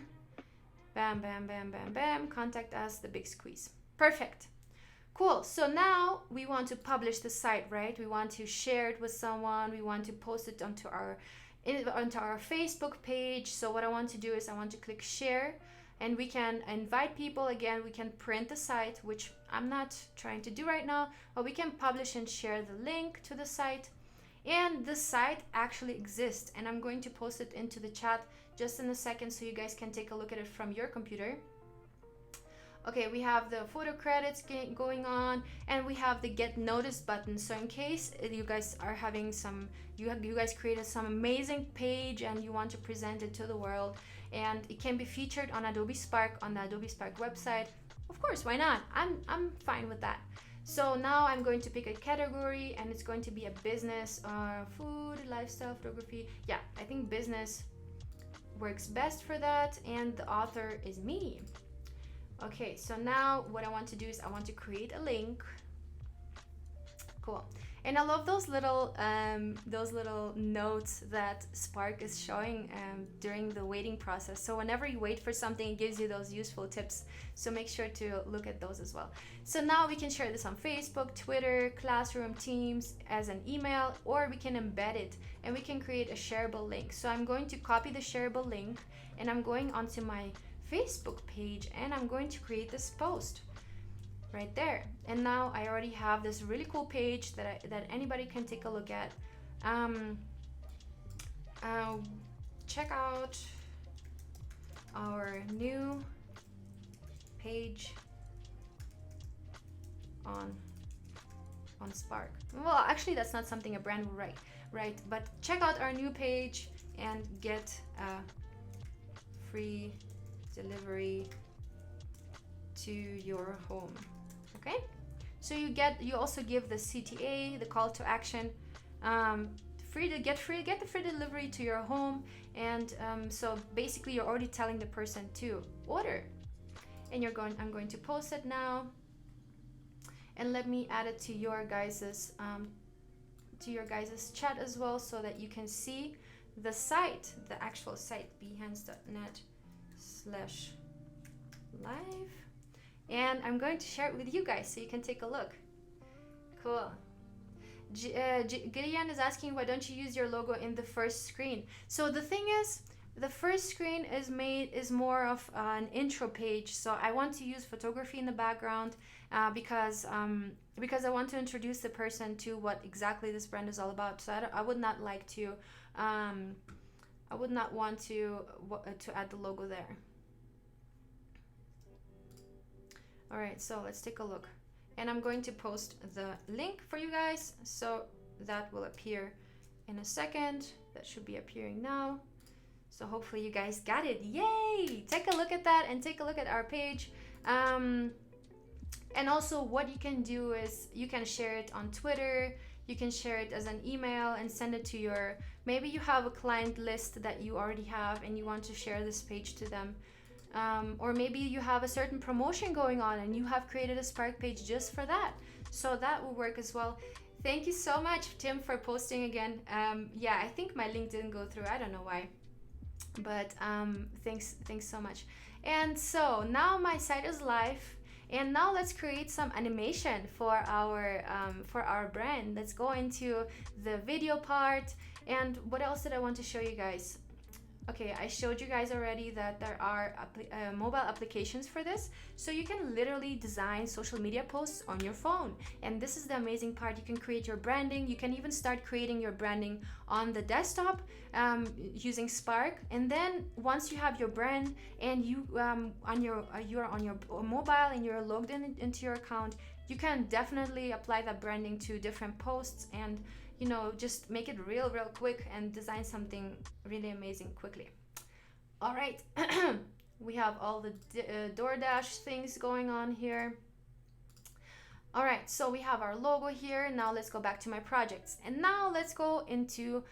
Bam, bam, bam, bam, bam. Contact us, the big squeeze. Perfect. Cool. So now we want to publish the site, right? We want to share it with someone. We want to post it onto our Facebook page. So what I want to do is I want to click share, and we can invite people. Again, we can print the site, which I'm not trying to do right now, but we can publish and share the link to the site. And the site actually exists, and I'm going to post it into the chat just in a second so you guys can take a look at it from your computer. Okay, we have the photo credits going on, and we have the get noticed button. So in case you guys are having some, you guys created some amazing page and you want to present it to the world, and it can be featured on Adobe Spark, on the Adobe Spark website, of course, why not? I'm fine with that. So now I'm going to pick a category, and it's going to be a business, food, lifestyle, photography. Yeah, I think business works best for that, and the author is me. Okay, so now what I want to do is I want to create a link. Cool. And I love those little notes that Spark is showing during the waiting process. So whenever you wait for something, it gives you those useful tips. So make sure to look at those as well. So now we can share this on Facebook, Twitter, Classroom, Teams, as an email, or we can embed it and we can create a shareable link. So I'm going to copy the shareable link, and I'm going onto my Facebook page, and I'm going to create this post right there. And now I already have this really cool page that anybody can take a look at. Check out our new page on Spark. Well, actually that's not something a brand will write, right? But check out our new page and get a free delivery to your home. Okay, so you also give the CTA, the call to action, get the free delivery to your home. And so basically you're already telling the person to order, and I'm going to post it now, and let me add it to your guys's chat as well, so that you can see the site, the actual site, behance.net/live. And I'm going to share it with you guys so you can take a look. Cool. Gideon is asking, why don't you use your logo in the first screen? So the thing is, the first screen is more of an intro page. So I want to use photography in the background because I want to introduce the person to what exactly this brand is all about. So I would not like to, I would not want to add the logo there. All right, so let's take a look. And I'm going to post the link for you guys, so that will appear in a second. That should be appearing now. So hopefully you guys got it. Yay! Take a look at that and take a look at our page. And also what you can do is you can share it on Twitter. You can share it as an email and send it to maybe you have a client list that you already have and you want to share this page to them. Or maybe you have a certain promotion going on and you have created a Spark page just for that. So that will work as well. Thank you so much, Tim, for posting again. Yeah, I think my link didn't go through. I don't know why. But thanks so much. And so now my site is live. And now let's create some animation for our brand. Let's go into the video part. And what else did I want to show you guys? Okay, I showed you guys already that there are mobile applications for this. So you can literally design social media posts on your phone. And this is the amazing part. You can create your branding. You can even start creating your branding on the desktop using Spark. And then once you have your brand and you're on your mobile and you're logged into your account, you can definitely apply that branding to different posts and just make it real quick and design something really amazing quickly. All right, we have all the DoorDash things going on here. All right, so we have our logo here. Now let's go back to my projects. And now let's go into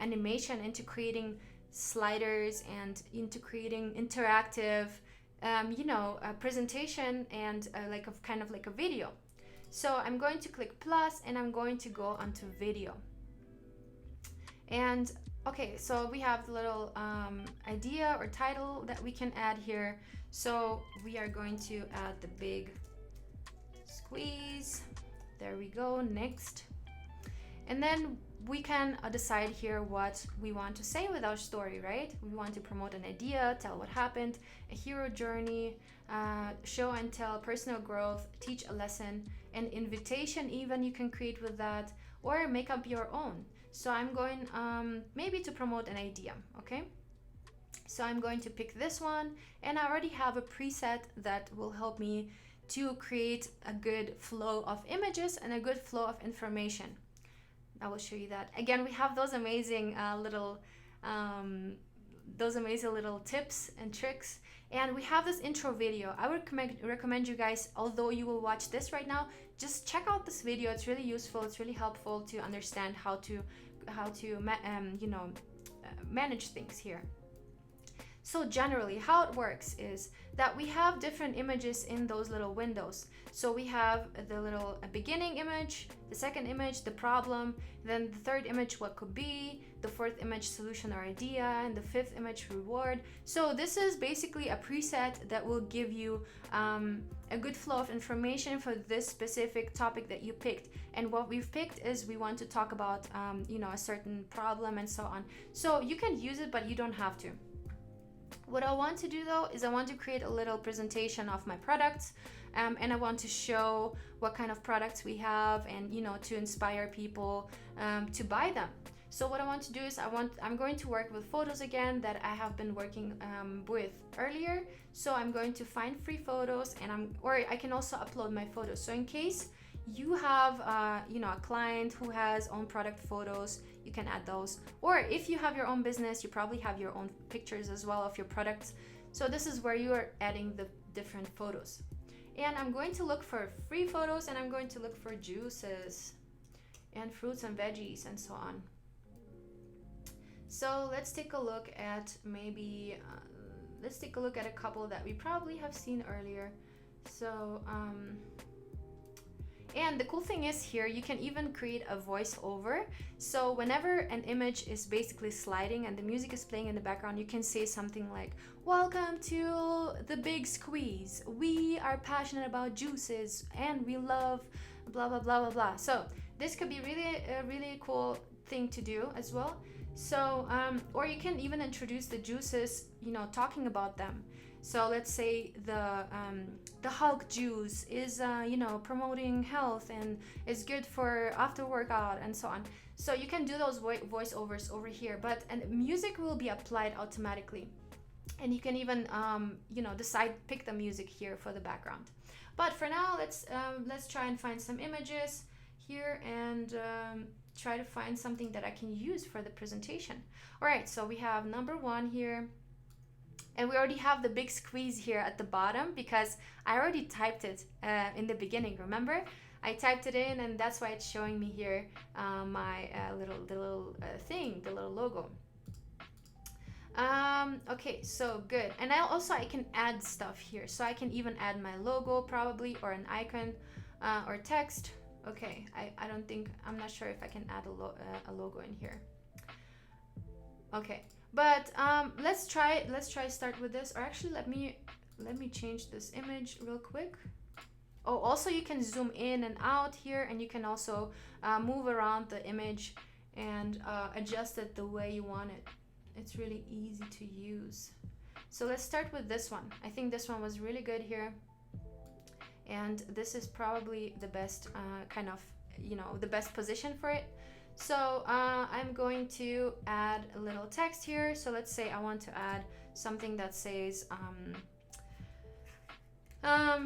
animation, into creating sliders and into creating interactive, a presentation and kind of like a video. So I'm going to click plus and I'm going to go onto video. And Okay, so we have the little idea or title that we can add here. So we are going to add the big squeeze. There we go, next. And then we can decide here what we want to say with our story, right? We want to promote an idea, tell what happened, a hero journey, show and tell personal growth, teach a lesson, an invitation even you can create with that, or make up your own. So I'm going maybe to promote an idea, okay? So I'm going to pick this one, and I already have a preset that will help me to create a good flow of images and a good flow of information. I will show you that. Again, we have those amazing little tips and tricks. And we have this intro video. I would recommend you guys, although you will watch this right now, just check out this video. It's really useful. It's really helpful to understand how to manage things here. So generally, how it works is that we have different images in those little windows. So we have the little beginning image, the second image, the problem, then the third image, what could be, the fourth image, solution or idea, and the fifth image, reward. So this is basically a preset that will give you a good flow of information for this specific topic that you picked. And what we've picked is we want to talk about, a certain problem and so on. So you can use it, but you don't have to. What I want to do though is I want to create a little presentation of my products, and I want to show what kind of products we have, and to inspire people to buy them. So what I want to do is I'm going to work with photos again that I have been working with earlier. So I'm going to find free photos, and I can also upload my photos. So in case you have a client who has own product photos, you can add those. Or if you have your own business, you probably have your own pictures as well of your products. So this is where you are adding the different photos. And I'm going to look for free photos, and I'm going to look for juices and fruits and veggies and so on. So let's take a look at a couple that we probably have seen earlier. So and the cool thing is here, you can even create a voiceover. So whenever an image is basically sliding and the music is playing in the background, you can say something like, "Welcome to the big squeeze. We are passionate about juices and we love blah, blah, blah, blah, blah." So this could be a really cool thing to do as well. So, or you can even introduce the juices, talking about them. So let's say the Hulk juice is promoting health and is good for after workout and so on. So you can do those voiceovers over here, and music will be applied automatically. And you can even pick the music here for the background. But for now, let's try and find some images here and try to find something that I can use for the presentation. All right, so we have number 1 here. And we already have the big squeeze here at the bottom because I already typed it in the beginning, remember? I typed it in, and that's why it's showing me here my little thing, the little logo. Okay, so good. And I can add stuff here. So I can even add my logo probably, or an icon or text. Okay, I'm not sure if I can add a logo in here. Okay. But let's try start with this, or actually let me change this image real quick. Oh, also you can zoom in and out here, and you can also move around the image and adjust it the way you want it. It's really easy to use. So let's start with this one. I think this one was really good here, and this is probably the best the best position for it. So I'm going to add a little text here. So let's say I want to add something that says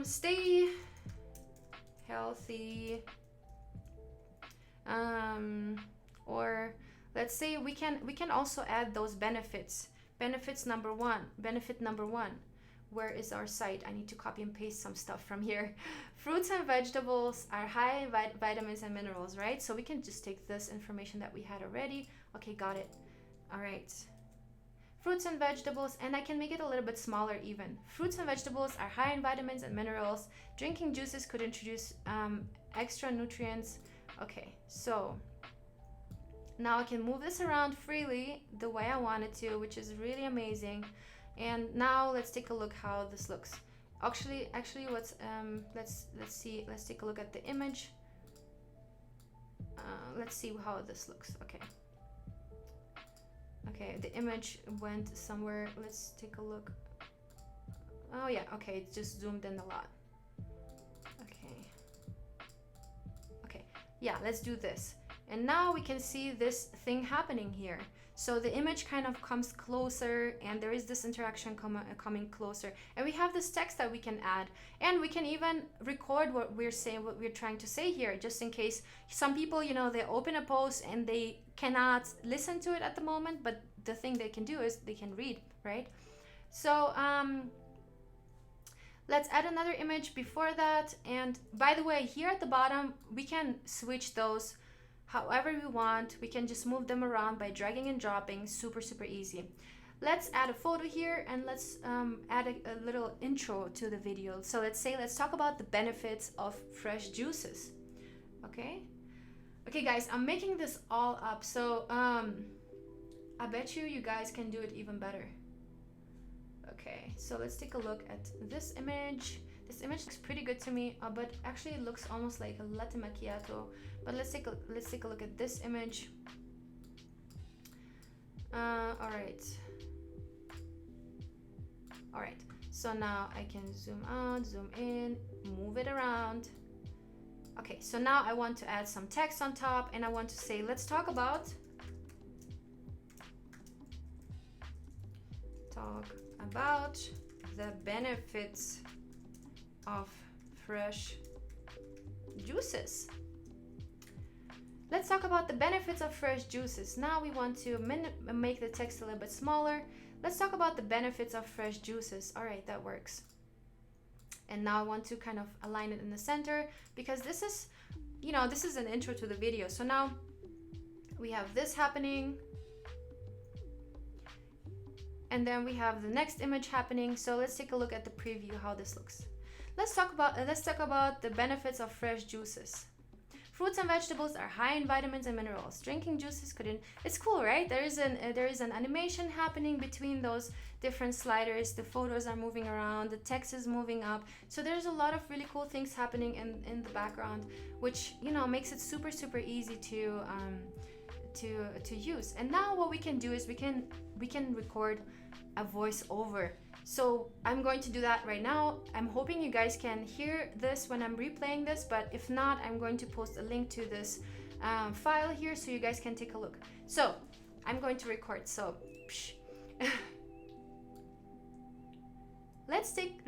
stay healthy, or let's say we can also add those benefits. Benefit number one. Where is our site? I need to copy and paste some stuff from here. Fruits and vegetables are high in vitamins and minerals, right? So we can just take this information that we had already. Okay, got it. All right. Fruits and vegetables, and I can make it a little bit smaller even. Fruits and vegetables are high in vitamins and minerals. Drinking juices could introduce extra nutrients. Okay, so Now I can move this around freely the way I want it to, which is really amazing. And now let's take a look how this looks. Actually, what's let's see. Let's take a look at the image. Let's see how this looks. Okay, the image went somewhere. Let's take a look. Oh yeah, okay, it just zoomed in a lot. Okay, yeah, let's do this. And now we can see this thing happening here. So the image kind of comes closer, and there is this interaction coming closer. And we have this text that we can add, and we can even record what we're saying, what we're trying to say here, just in case some people, you know, they open a post and they cannot listen to it at the moment, but the thing they can do is they can read, right? So let's add another image before that. And by the way, here at the bottom, we can switch those however we want. We can just move them around by dragging and dropping. Super easy. Let's add a photo here, and let's add a little intro to the video. So let's talk about the benefits of fresh juices. Okay guys, I'm making this all up, so I bet you guys can do it even better. Okay, so let's take a look at this image. This image looks pretty good to me, but actually it looks almost like a latte macchiato. But let's take a look at this image. All right. So now I can zoom out, zoom in, move it around. Okay, so now I want to add some text on top, and I want to say, let's talk about the benefits of fresh juices. Let's talk about the benefits of fresh juices. Now we want to make the text a little bit smaller. Let's talk about the benefits of fresh juices. All right, that works. And now I want to kind of align it in the center, because this is, you know, this is an intro to the video. So now we have this happening, and then we have the next image happening. So let's take a look at the preview, how this looks. Let's talk about the benefits of fresh juices. Fruits and vegetables are high in vitamins and minerals. Drinking juices it's cool, right? There is an animation happening between those different sliders. The photos are moving around, the text is moving up. So there's a lot of really cool things happening in the background, which, you know, makes it super easy to use. And now what we can do is we can record a voiceover. So I'm going to do that right now. I'm hoping you guys can hear this when I'm replaying this, but if not, I'm going to post a link to this file here so you guys can take a look. So I'm going to record. So let's take,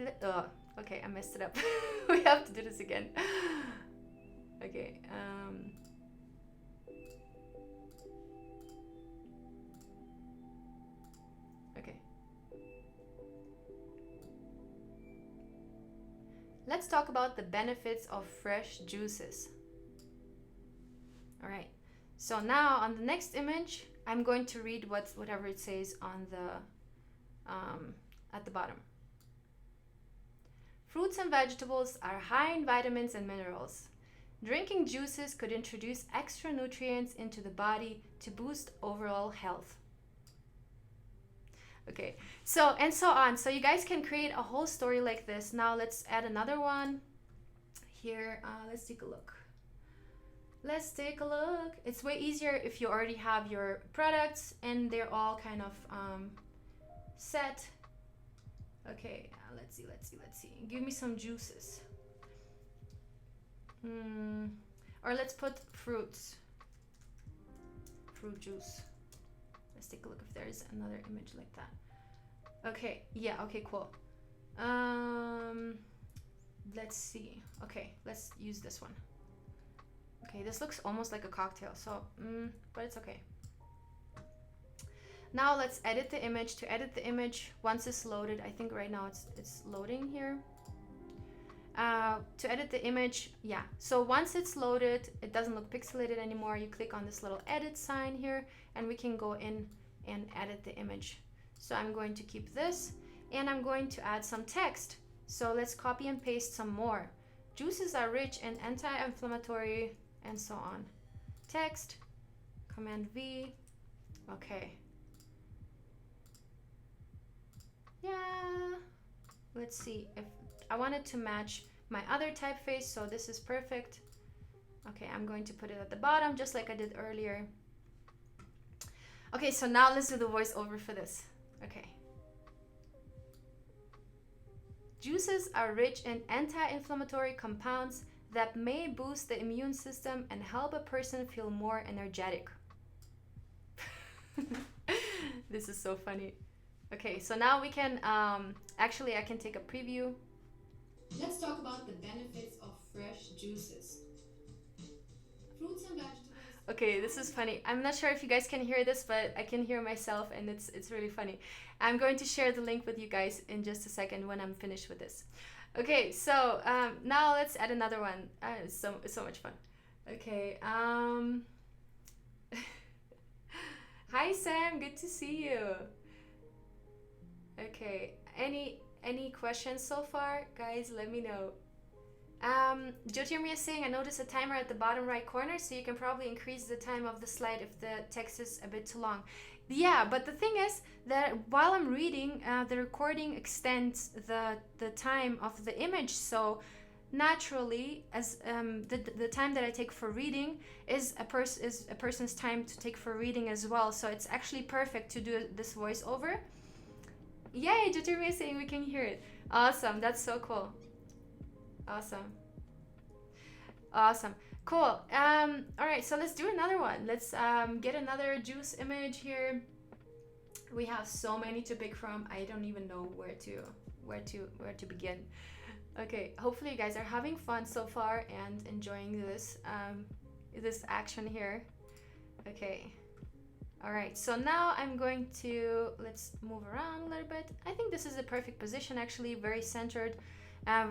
okay, I messed it up. We have to do this again. Okay. Okay. Let's talk about the benefits of fresh juices. All right. So now on the next image, I'm going to read whatever it says on the at the bottom. Fruits and vegetables are high in vitamins and minerals. Drinking juices could introduce extra nutrients into the body to boost overall health. Okay, so and so on. So you guys can create a whole story like this. Now let's add another one here. Let's take a look. It's way easier if you already have your products and they're all kind of set. Okay, let's see. Give me some juices. Or let's put fruits. Fruit juice. Let's take a look if there's another image like that. Okay, yeah, okay, cool. Let's see. Okay, let's use this one. Okay, this looks almost like a cocktail, so, but it's okay. Now let's edit the image. To edit the image, once it's loaded, I think right now it's loading here. To edit the image, yeah, so once it's loaded, it doesn't look pixelated anymore. You click on this little edit sign here, and we can go in and edit the image. So I'm going to keep this, and I'm going to add some text. So let's copy and paste some more. Juices are rich in anti-inflammatory and so on. Text, Command V. Okay. Yeah. Let's see if I want it to match my other typeface, so this is perfect. Okay, I'm going to put it at the bottom just like I did earlier. Okay, so now let's do the voiceover for this. Okay. Juices are rich in anti-inflammatory compounds that may boost the immune system and help a person feel more energetic. This is so funny. Okay, so now we can, actually I can take a preview. Let's talk about the benefits of fresh juices. Fruits and vegetables. Okay, this is funny. I'm not sure if you guys can hear this, but I can hear myself, and it's really funny. I'm going to share the link with you guys in just a second when I'm finished with this. Okay, so now let's add another one. It's so much fun. Okay. Hi Sam, good to see you. Okay, any questions so far, guys? Let me know. Jyotirmi is saying, I noticed a timer at the bottom right corner, so you can probably increase the time of the slide if the text is a bit too long. Yeah, but the thing is that while I'm reading, the recording extends the time of the image, so naturally, as the time that I take for reading is a person's time to take for reading as well. So it's actually perfect to do this voiceover. Yay, Jyotirmi is saying we can hear it. Awesome, that's so cool. Awesome, cool. All right, so let's do another one. Let's get another juice image here. We have so many to pick from. I don't even know where to begin. Okay, hopefully you guys are having fun so far and enjoying this this action here. Okay. All right, so now I'm going to, let's move around a little bit. I think this is a perfect position, actually, very centered.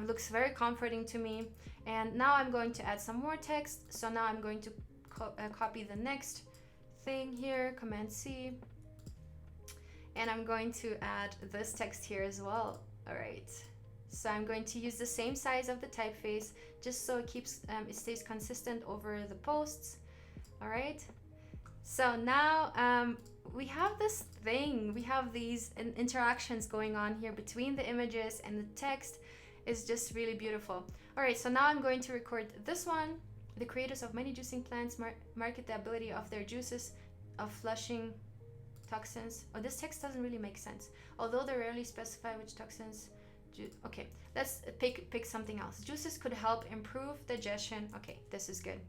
Looks very comforting to me. And now I'm going to add some more text. So now I'm going to copy the next thing here, Command C. And I'm going to add this text here as well. All right. So I'm going to use the same size of the typeface just so it keeps, it stays consistent over the posts. All right. So now we have this thing, we have these interactions going on here between the images and the text is just really beautiful. All right, so now I'm going to record this one. The creators of many juicing plants market the ability of their juices of flushing toxins. Oh, this text doesn't really make sense. Although they rarely specify which toxins. Okay, let's pick something else. Juices could help improve digestion. Okay, this is good.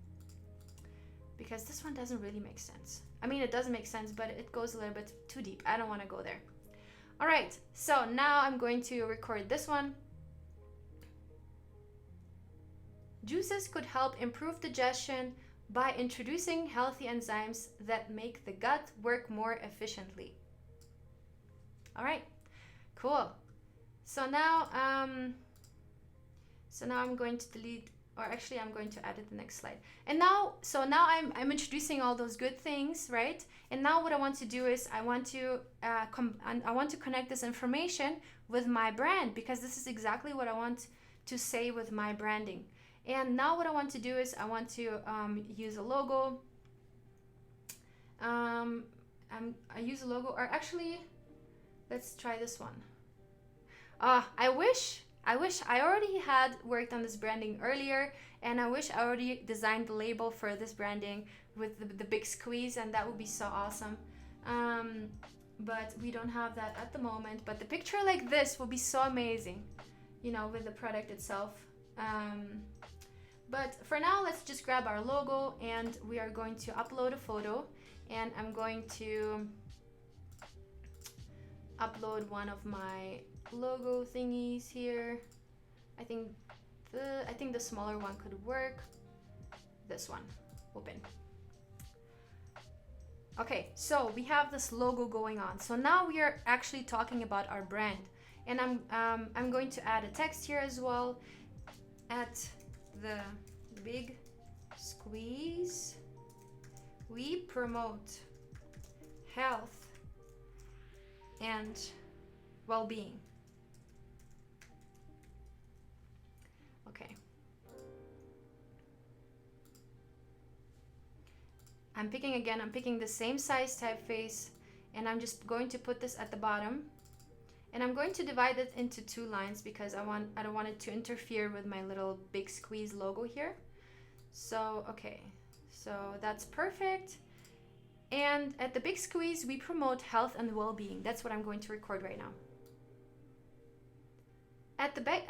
Because this one doesn't really make sense. I mean, it does make sense, but it goes a little bit too deep. I don't want to go there. All right, so now I'm going to record this one. Juices could help improve digestion by introducing healthy enzymes that make the gut work more efficiently. All right, cool. So now I'm going to delete, or actually I'm going to add it the next slide. And now, so now I'm introducing all those good things, right? And now what I want to do is I want to connect this information with my brand, because this is exactly what I want to say with my branding. And now what I want to do is I want to use a logo. I use a logo, or actually, let's try this one. I wish I already had worked on this branding earlier, and I wish I already designed the label for this branding with the big squeeze, and that would be so awesome. But we don't have that at the moment. But the picture like this will be so amazing, you know, with the product itself. But for now, let's just grab our logo, and we are going to upload a photo, and I'm going to upload one of my logo thingies here. I think the smaller one could work. This one, open. Okay, so we have this logo going on. So now we are actually talking about our brand, and I'm going to add a text here as well. At the big squeeze, we promote health and well-being. Okay. I'm picking the same size typeface, and I'm just going to put this at the bottom, and I'm going to divide it into 2 lines because I don't want it to interfere with my little Big Squeeze logo here. So okay, so that's perfect. And at the Big Squeeze, we promote health and well-being. That's what I'm going to record right now. At the back,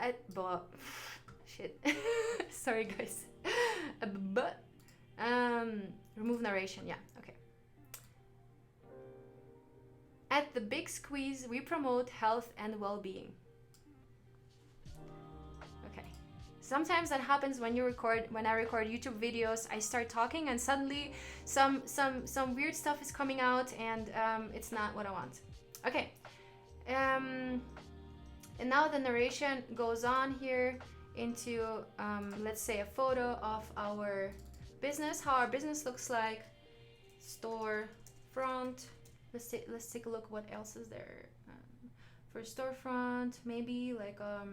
shit. Sorry, guys. Remove narration. Yeah. Okay. At the Big Squeeze, we promote health and well-being. Okay. Sometimes that happens when I record YouTube videos. I start talking and suddenly some weird stuff is coming out, and it's not what I want. Okay. And now the narration goes on here into let's say a photo of our business, how our business looks like, store front. Let's take a look what else is there. For storefront, maybe like a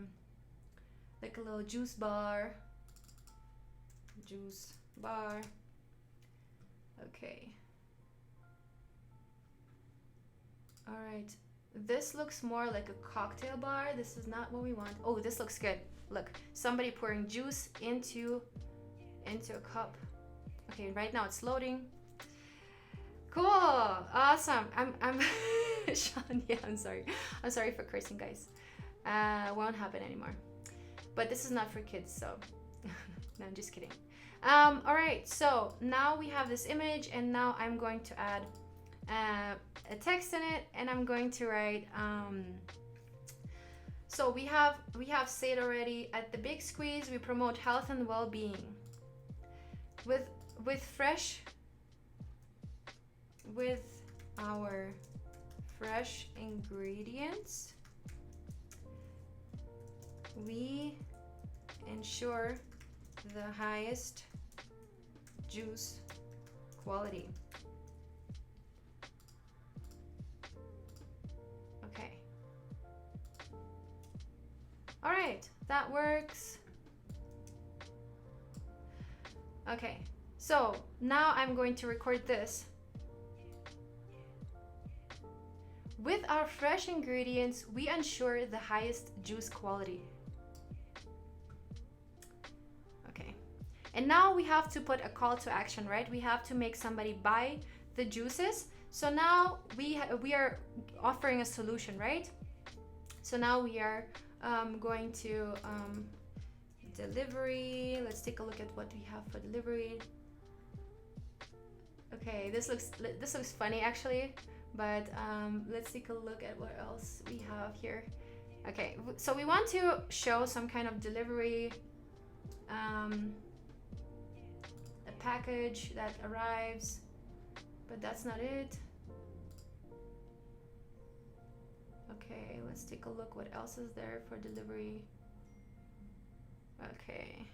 little juice bar. Okay. All right. This looks more like a cocktail bar. This is not what we want. Oh, this looks good. Look, somebody pouring juice into a cup. Okay, right now it's loading. Cool, awesome. I'm Sean. Yeah, I'm sorry for cursing, guys. Won't happen anymore. But this is not for kids, so no, I'm just kidding. All right, so now we have this image, and now I'm going to add a text in it, and I'm going to write. So we have said already, at the Big Squeeze we promote health and well-being with our fresh ingredients. We ensure the highest juice quality. Okay. All right, that works. Okay, so now I'm going to record this. With our fresh ingredients, we ensure the highest juice quality. Okay, and now we have to put a call to action, right? We have to make somebody buy the juices. So now we are offering a solution, right? So now we are going to delivery. Let's take a look at what we have for delivery. Okay, this looks funny actually, but let's take a look at what else we have here. Okay, so we want to show some kind of delivery, a package that arrives, but that's not it. Okay, let's take a look what else is there for delivery. Okay,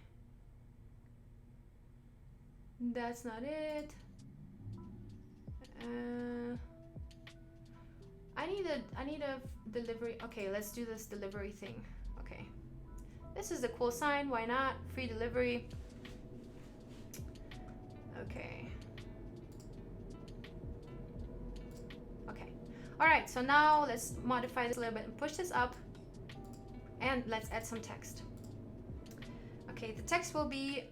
that's not it. I need a delivery. Okay, let's do this delivery thing. Okay, this is a cool sign. Why not? Free delivery. Okay. Okay. All right. So now let's modify this a little bit and push this up, and let's add some text. Okay, the text will be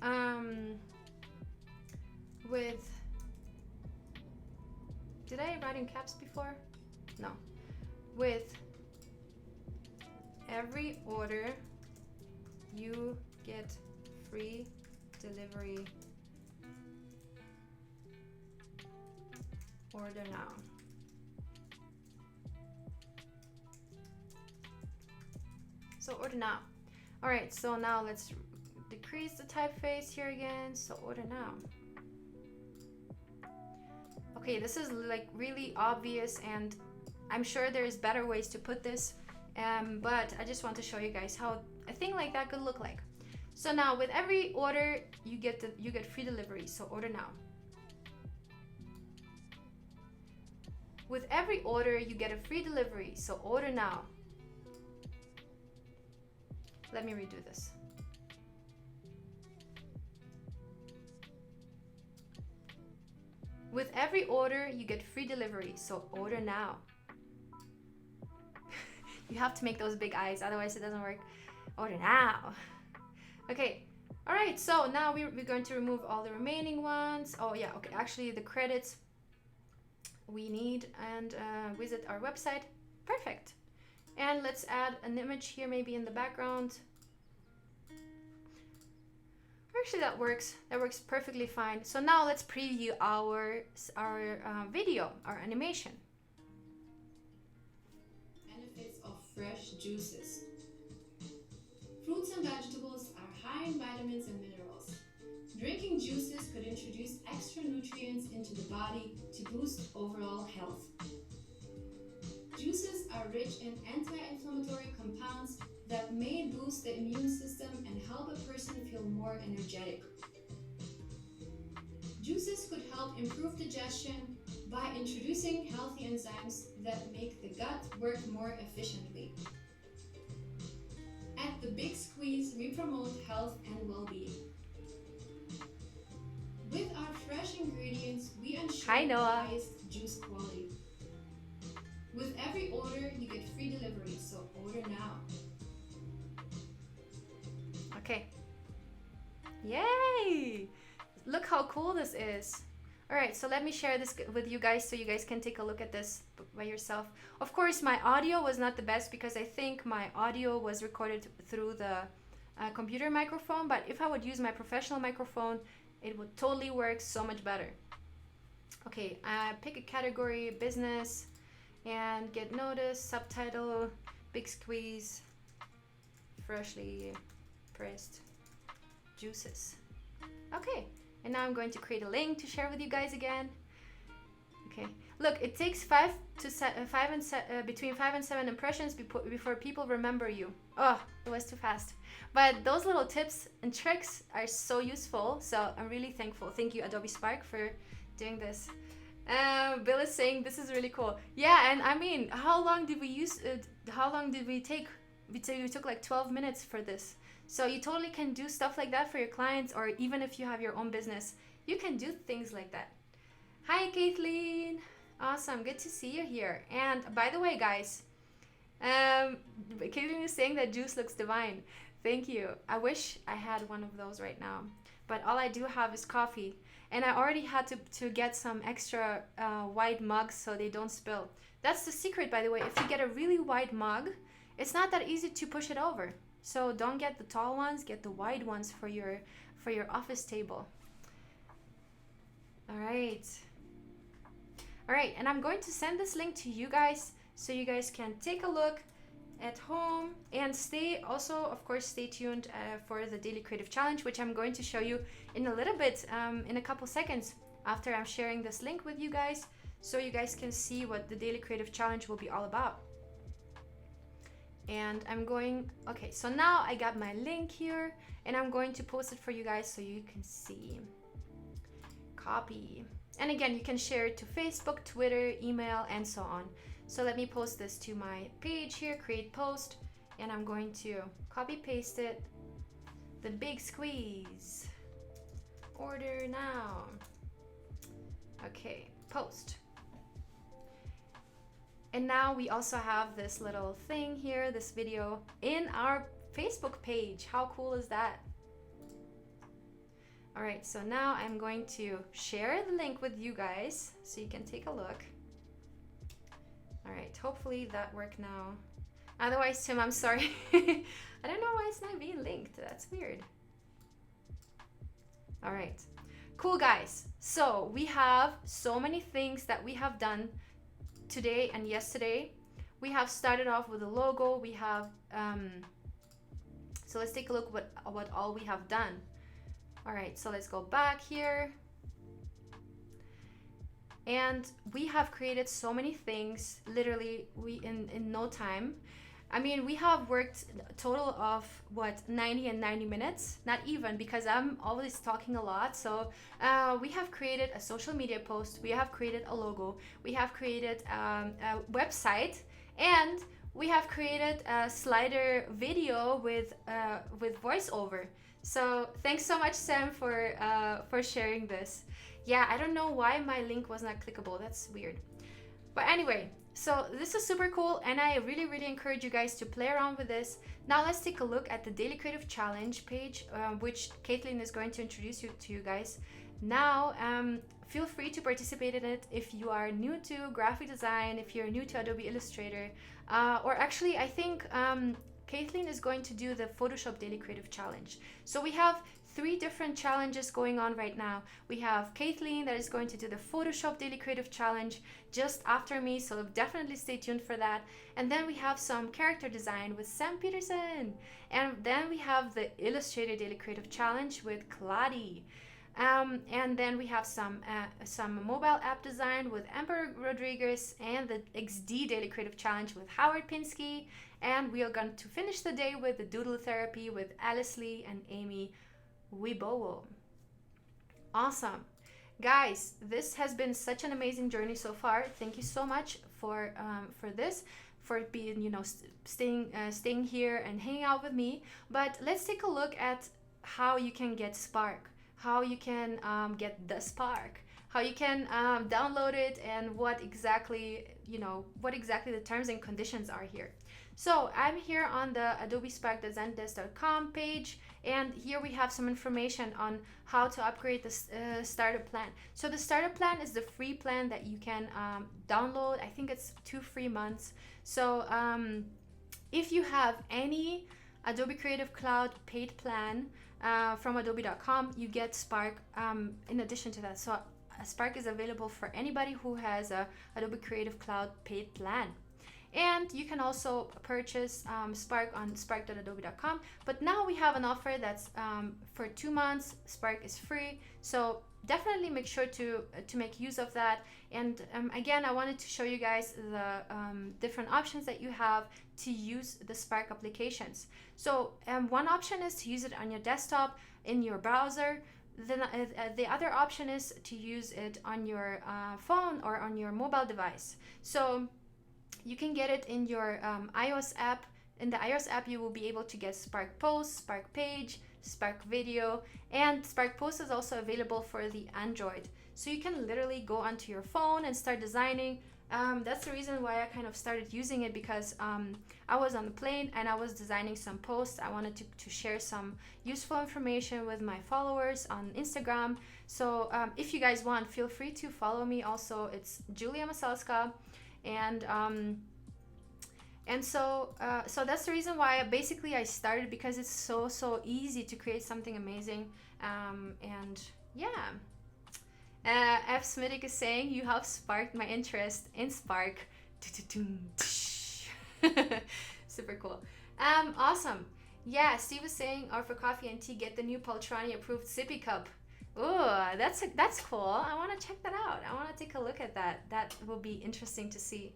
with. Did I write in caps before? No. With every order, you get free delivery. Order now. So order now. All right, so now let's decrease the typeface here again. So order now. Okay, this is like really obvious, and I'm sure there's better ways to put this, but I just want to show you guys how a thing like that could look like. So now with every order, you get free delivery. So order now. With every order, you get a free delivery. So order now. Let me redo this. With every order, you get free delivery, so order now. You have to make those big eyes, otherwise it doesn't work. Order now. Okay, all right, so now we're going to remove all the remaining ones. Oh yeah, okay, actually the credits we need, and visit our website. Perfect. And let's add an image here, maybe in the background. Actually, that works perfectly fine. So now let's preview our video, our animation. Benefits of fresh juices. Fruits and vegetables are high in vitamins and minerals. Drinking juices could introduce extra nutrients into the body to boost overall health. Juices are rich in anti-inflammatory compounds that may boost the immune system and help a person feel more energetic. Juices could help improve digestion by introducing healthy enzymes that make the gut work more efficiently. At the Big Squeeze, we promote health and well-being. With our fresh ingredients, we ensure the highest juice quality. With every order, you get free delivery, so order now. Okay. Yay! Look how cool this is. All right, so let me share this with you guys so you guys can take a look at this by yourself. Of course, my audio was not the best because I think my audio was recorded through the computer microphone, but if I would use my professional microphone, it would totally work so much better. Okay, pick a category, business, and get noticed, subtitle, Big Squeeze, freshly pressed juices. Okay, and now I'm going to create a link to share with you guys again. Okay, look, it takes between 5 and 7 impressions before people remember you. Oh, it was too fast. But those little tips and tricks are so useful, so I'm really thankful. Thank you, Adobe Spark, for doing this. Bill is saying this is really cool. Yeah, and I mean, how long did we take? We took like 12 minutes for this. So you totally can do stuff like that for your clients, or even if you have your own business, you can do things like that. Hi, Kathleen. Awesome, good to see you here. And by the way, guys, Kathleen is saying that juice looks divine. Thank you. I wish I had one of those right now, but all I do have is coffee. And I already had to get some extra wide mugs so they don't spill. That's the secret, by the way. If you get a really wide mug, it's not that easy to push it over. So don't get the tall ones, get the wide ones for your office table. All right, and I'm going to send this link to you guys so you guys can take a look at home, and of course stay tuned for the Daily Creative Challenge, which I'm going to show you in a little bit, in a couple seconds after I'm sharing this link with you guys, so you guys can see what the Daily Creative Challenge will be all about. And okay, so now I got my link here, and I'm going to post it for you guys so you can see. Copy. And again, you can share it to Facebook, Twitter, email, and so on. So let me post this to my page here, create post, and I'm going to copy paste it. The Big Squeeze. Order now. Okay, post. And now we also have this little thing here, this video in our Facebook page. How cool is that? All right, so now I'm going to share the link with you guys so you can take a look. All right, hopefully that worked now. Otherwise, Tim, I'm sorry. I don't know why it's not being linked. That's weird. All right, cool, guys. So we have so many things that we have done today and yesterday. We have started off with a logo. We have, so let's take a look what all we have done. All right, so let's go back here. And we have created so many things, literally in no time. I mean, we have worked a total of 90 and 90 minutes, not even, because I'm always talking a lot. So we have created a social media post, we have created a logo, we have created a website, and we have created a slider video with voiceover. So thanks so much, Sam, for sharing this. Yeah, I don't know why my link was not clickable. That's weird. But anyway, so this is super cool, and I really, really encourage you guys to play around with this. Now let's take a look at the Daily Creative Challenge page, which Caitlin is going to introduce you to you guys. Now, feel free to participate in it if you are new to graphic design, if you're new to Adobe Illustrator, or actually, I think Caitlin is going to do the Photoshop Daily Creative Challenge. So we have 3 different challenges going on right now. We have Caitlin that is going to do the Photoshop Daily Creative Challenge just after me, so definitely stay tuned for that. And then we have some character design with Sam Peterson. And then we have the Illustrator Daily Creative Challenge with Claudia. And then we have some mobile app design with Amber Rodriguez, and the XD Daily Creative Challenge with Howard Pinsky. And we are going to finish the day with the Doodle Therapy with Alice Lee and Amy Wibowo. Awesome. Guys, this has been such an amazing journey so far. Thank you so much for this, for being, staying here and hanging out with me. But let's take a look at how you can get Spark, how you can get the Spark, how you can download it, and what exactly the terms and conditions are here. So I'm here on the Adobe Spark.zendesk.com page, and here we have some information on how to upgrade the starter plan. So the starter plan is the free plan that you can download. I think it's 2 free months. So if you have any Adobe Creative Cloud paid plan from adobe.com, you get Spark in addition to that. So Spark is available for anybody who has a Adobe Creative Cloud paid plan. And you can also purchase Spark on spark.adobe.com. But now we have an offer that's for 2 months. Spark is free. So definitely make sure to make use of that. And again, I wanted to show you guys the different options that you have to use the Spark applications. So one option is to use it on your desktop in your browser. Then the other option is to use it on your phone or on your mobile device. So you can get it in your iOS app. In the iOS app, you will be able to get Spark Post, Spark Page, Spark Video, and Spark Post is also available for the Android. So you can literally go onto your phone and start designing. That's the reason why I kind of started using it, because I was on the plane and I was designing some posts. I wanted to share some useful information with my followers on Instagram. So if you guys want, feel free to follow me. Also, it's Julia Masalska. And so that's the reason why I started, because it's so easy to create something amazing. And yeah, F. Smithick is saying you have sparked my interest in Spark. Super cool. Awesome. Yeah, Steve was saying, or for coffee and tea, get the new Paltrani approved sippy cup. Oh, that's cool. I want to check that out. I want to take a look at that. That will be interesting to see.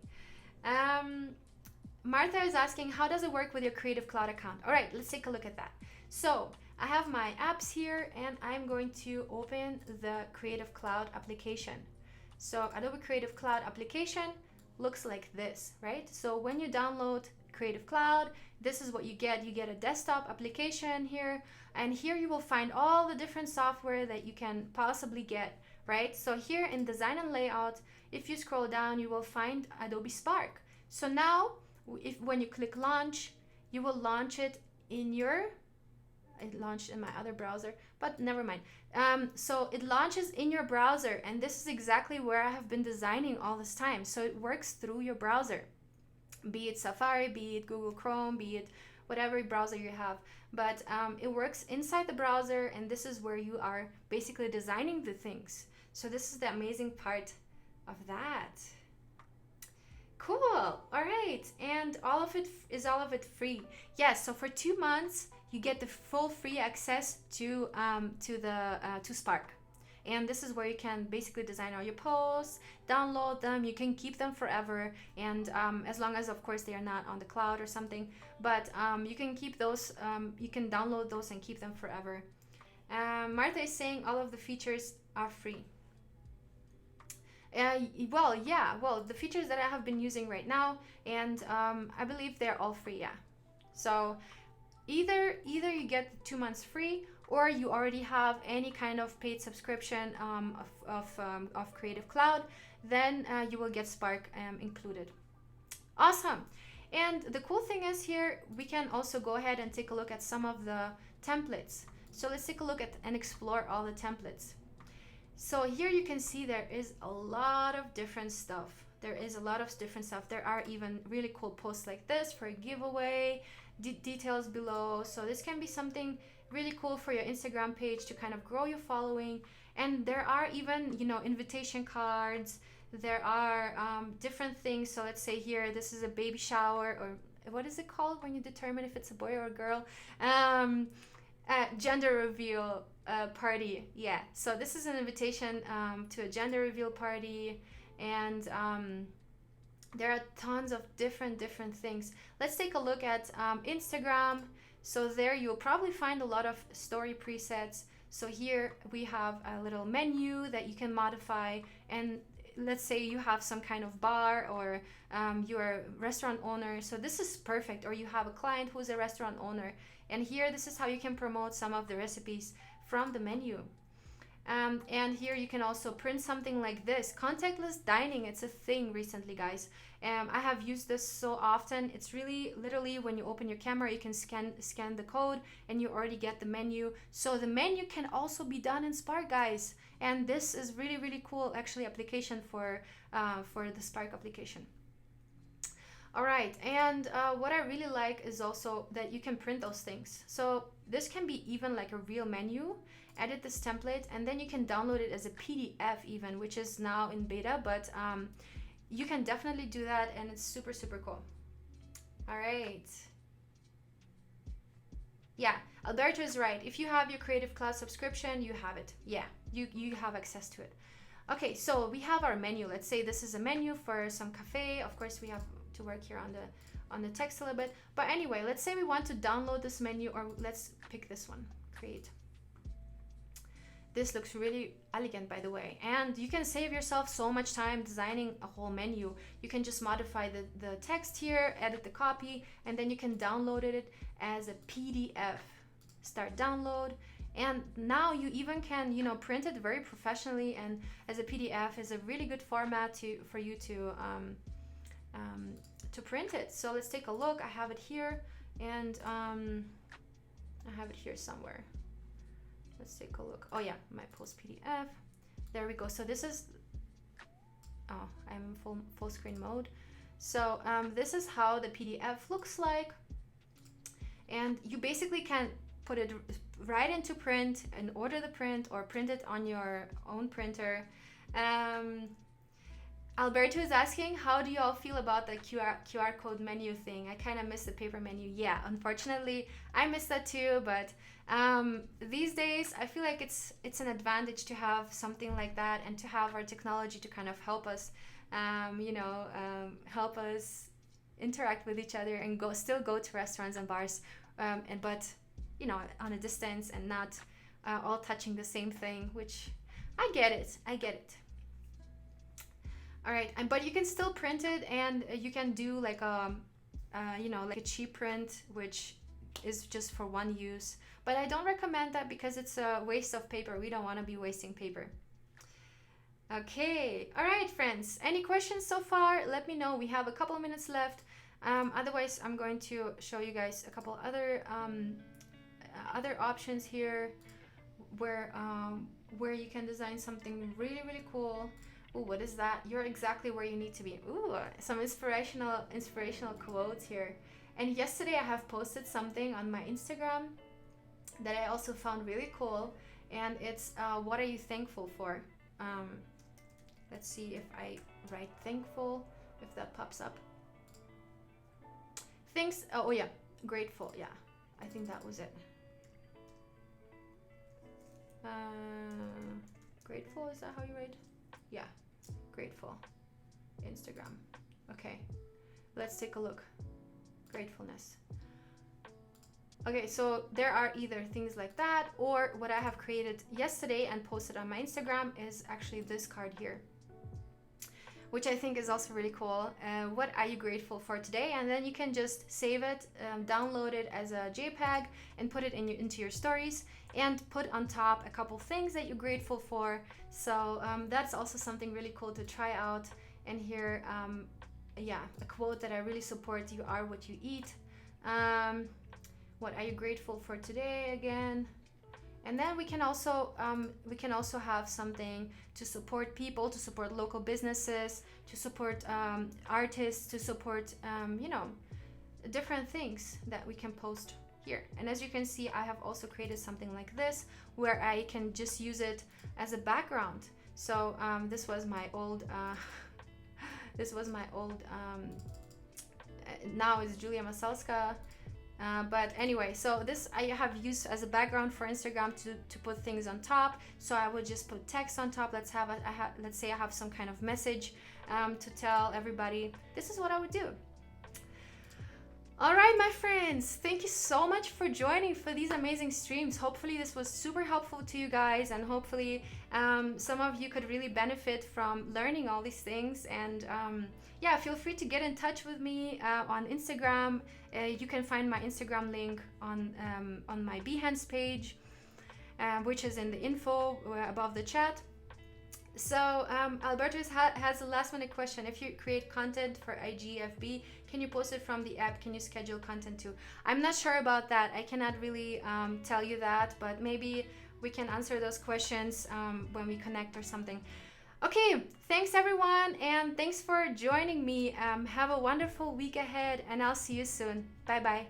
Martha is asking, how does it work with your Creative Cloud account? All right, let's take a look at that. So I have my apps here, and I'm going to open the Creative Cloud application. So Adobe Creative Cloud application looks like this, right? So when you download Creative Cloud, this is what you get. You get a desktop application here, and here you will find all the different software that you can possibly get, right? So here in Design and Layout, if you scroll down, you will find Adobe Spark. So now, when you click Launch, you will launch it in your... It launched in my other browser, but never mind. So it launches in your browser, and this is exactly where I have been designing all this time. So it works through your browser, be it Safari, be it Google Chrome, be it whatever browser you have. But it works inside the browser, and this is where you are basically designing the things. So this is the amazing part of that. Cool. All right. And all of it free. Yes. So for 2 months, you get the full free access to Spark. And this is where you can basically design all your posts, download them. You can keep them forever, and as long as, of course, they are not on the cloud or something. But you can keep those. You can download those and keep them forever. Martha is saying all of the features are free. Well, the features that I have been using right now, and I believe they're all free. Yeah. So either you get 2 months free, or you already have any kind of paid subscription of Creative Cloud, then you will get Spark included. Awesome. And the cool thing is here, we can also go ahead and take a look at some of the templates. So let's take a look at and explore all the templates. So here you can see there is a lot of different stuff. There are even really cool posts like this for a giveaway, details below. So this can be something really cool for your Instagram page to kind of grow your following. And there are even, you know, invitation cards. There are different things. So let's say here, this is a baby shower, or what is it called when you determine if it's a boy or a girl? Gender reveal party. Yeah, so this is an invitation to a gender reveal party, and there are tons of different things. Let's take a look at Instagram. So there you'll probably find a lot of story presets. So here we have a little menu that you can modify, and let's say you have some kind of bar, or you're a restaurant owner, so this is perfect. Or you have a client who's a restaurant owner, and here this is how you can promote some of the recipes from the menu. And here you can also print something like this. Contactless dining, it's a thing recently, guys. I have used this so often. It's really literally when you open your camera, you can scan the code and you already get the menu. So the menu can also be done in Spark, guys. And this is really cool actually application for the Spark application. All right, and what I really like is also that you can print those things. So this can be even like a real menu. Edit this template, and then you can download it as a PDF even, which is now in beta, but you can definitely do that, and it's super cool. All right. Yeah, Alberto is right. If you have your Creative Cloud subscription, you have it. Yeah, you have access to it. Okay, so we have our menu. Let's say this is a menu for some cafe. Of course, we have to work here on the text a little bit. But anyway, let's say we want to download this menu, or let's pick this one, create. This looks really elegant, by the way, and you can save yourself so much time designing a whole menu. You can just modify the text here, edit the copy, and then you can download it as a PDF. Start download, and now you even can, you know, print it very professionally, and as a PDF is a really good format for you to print it. So let's take a look. I have it here, and I have it here somewhere. Let's take a look. Oh yeah, my post PDF. There we go. So this is, oh, I'm full screen mode. So this is how the PDF looks like. And you basically can put it right into print and order the print, or print it on your own printer. Alberto is asking, how do you all feel about the QR code menu thing? I kind of miss the paper menu. Yeah, unfortunately, I miss that too. But these days, I feel like it's an advantage to have something like that, and to have our technology to kind of help us, help us interact with each other and still go to restaurants and bars, but you know, on a distance, and not all touching the same thing. Which I get it. All right, but you can still print it, and you can do like like a cheap print, which is just for one use. But I don't recommend that because it's a waste of paper. We don't want to be wasting paper. Okay, all right, friends. Any questions so far? Let me know. We have a couple of minutes left. Otherwise, I'm going to show you guys a couple other options here, where you can design something really cool. Ooh, what is that? You're exactly where you need to be. Ooh, some inspirational quotes here. And yesterday I have posted something on my Instagram that I also found really cool, and it's what are you thankful for? Let's see if I write thankful, if that pops up. Thanks. Oh yeah, grateful. Yeah, I think that was it. Grateful, is that how you write? Yeah, grateful. Instagram. Okay, let's take a look. Gratefulness. Okay, so there are either things like that, or what I have created yesterday and posted on my Instagram is actually this card here. which I think is also really cool. What are you grateful for today? And then you can just save it, download it as a JPEG, and put it into your stories, and put on top a couple things that you're grateful for. So that's also something really cool to try out. And here, a quote that I really support: "You are what you eat." What are you grateful for today again? And then we can also have something to support people, to support local businesses, to support artists, to support different things that we can post here. And as you can see, I have also created something like this where I can just use it as a background. So this was my old now it's Julia Masalska. But anyway, so this I have used as a background for Instagram to put things on top. So I would just put text on top. Let's say I have some kind of message to tell everybody. This is what I would do. All right, my friends, thank you so much for joining for these amazing streams. Hopefully this was super helpful to you guys, and hopefully some of you could really benefit from learning all these things. And feel free to get in touch with me on Instagram. You can find my Instagram link on my Behance page, which is in the info above the chat. So Alberto has a last minute question. If you create content for IGFB, can you post it from the app? Can you schedule content too? I'm not sure about that. I cannot really tell you that, but maybe we can answer those questions when we connect or something. Okay, thanks everyone, and thanks for joining me. Have a wonderful week ahead, and I'll see you soon. Bye bye.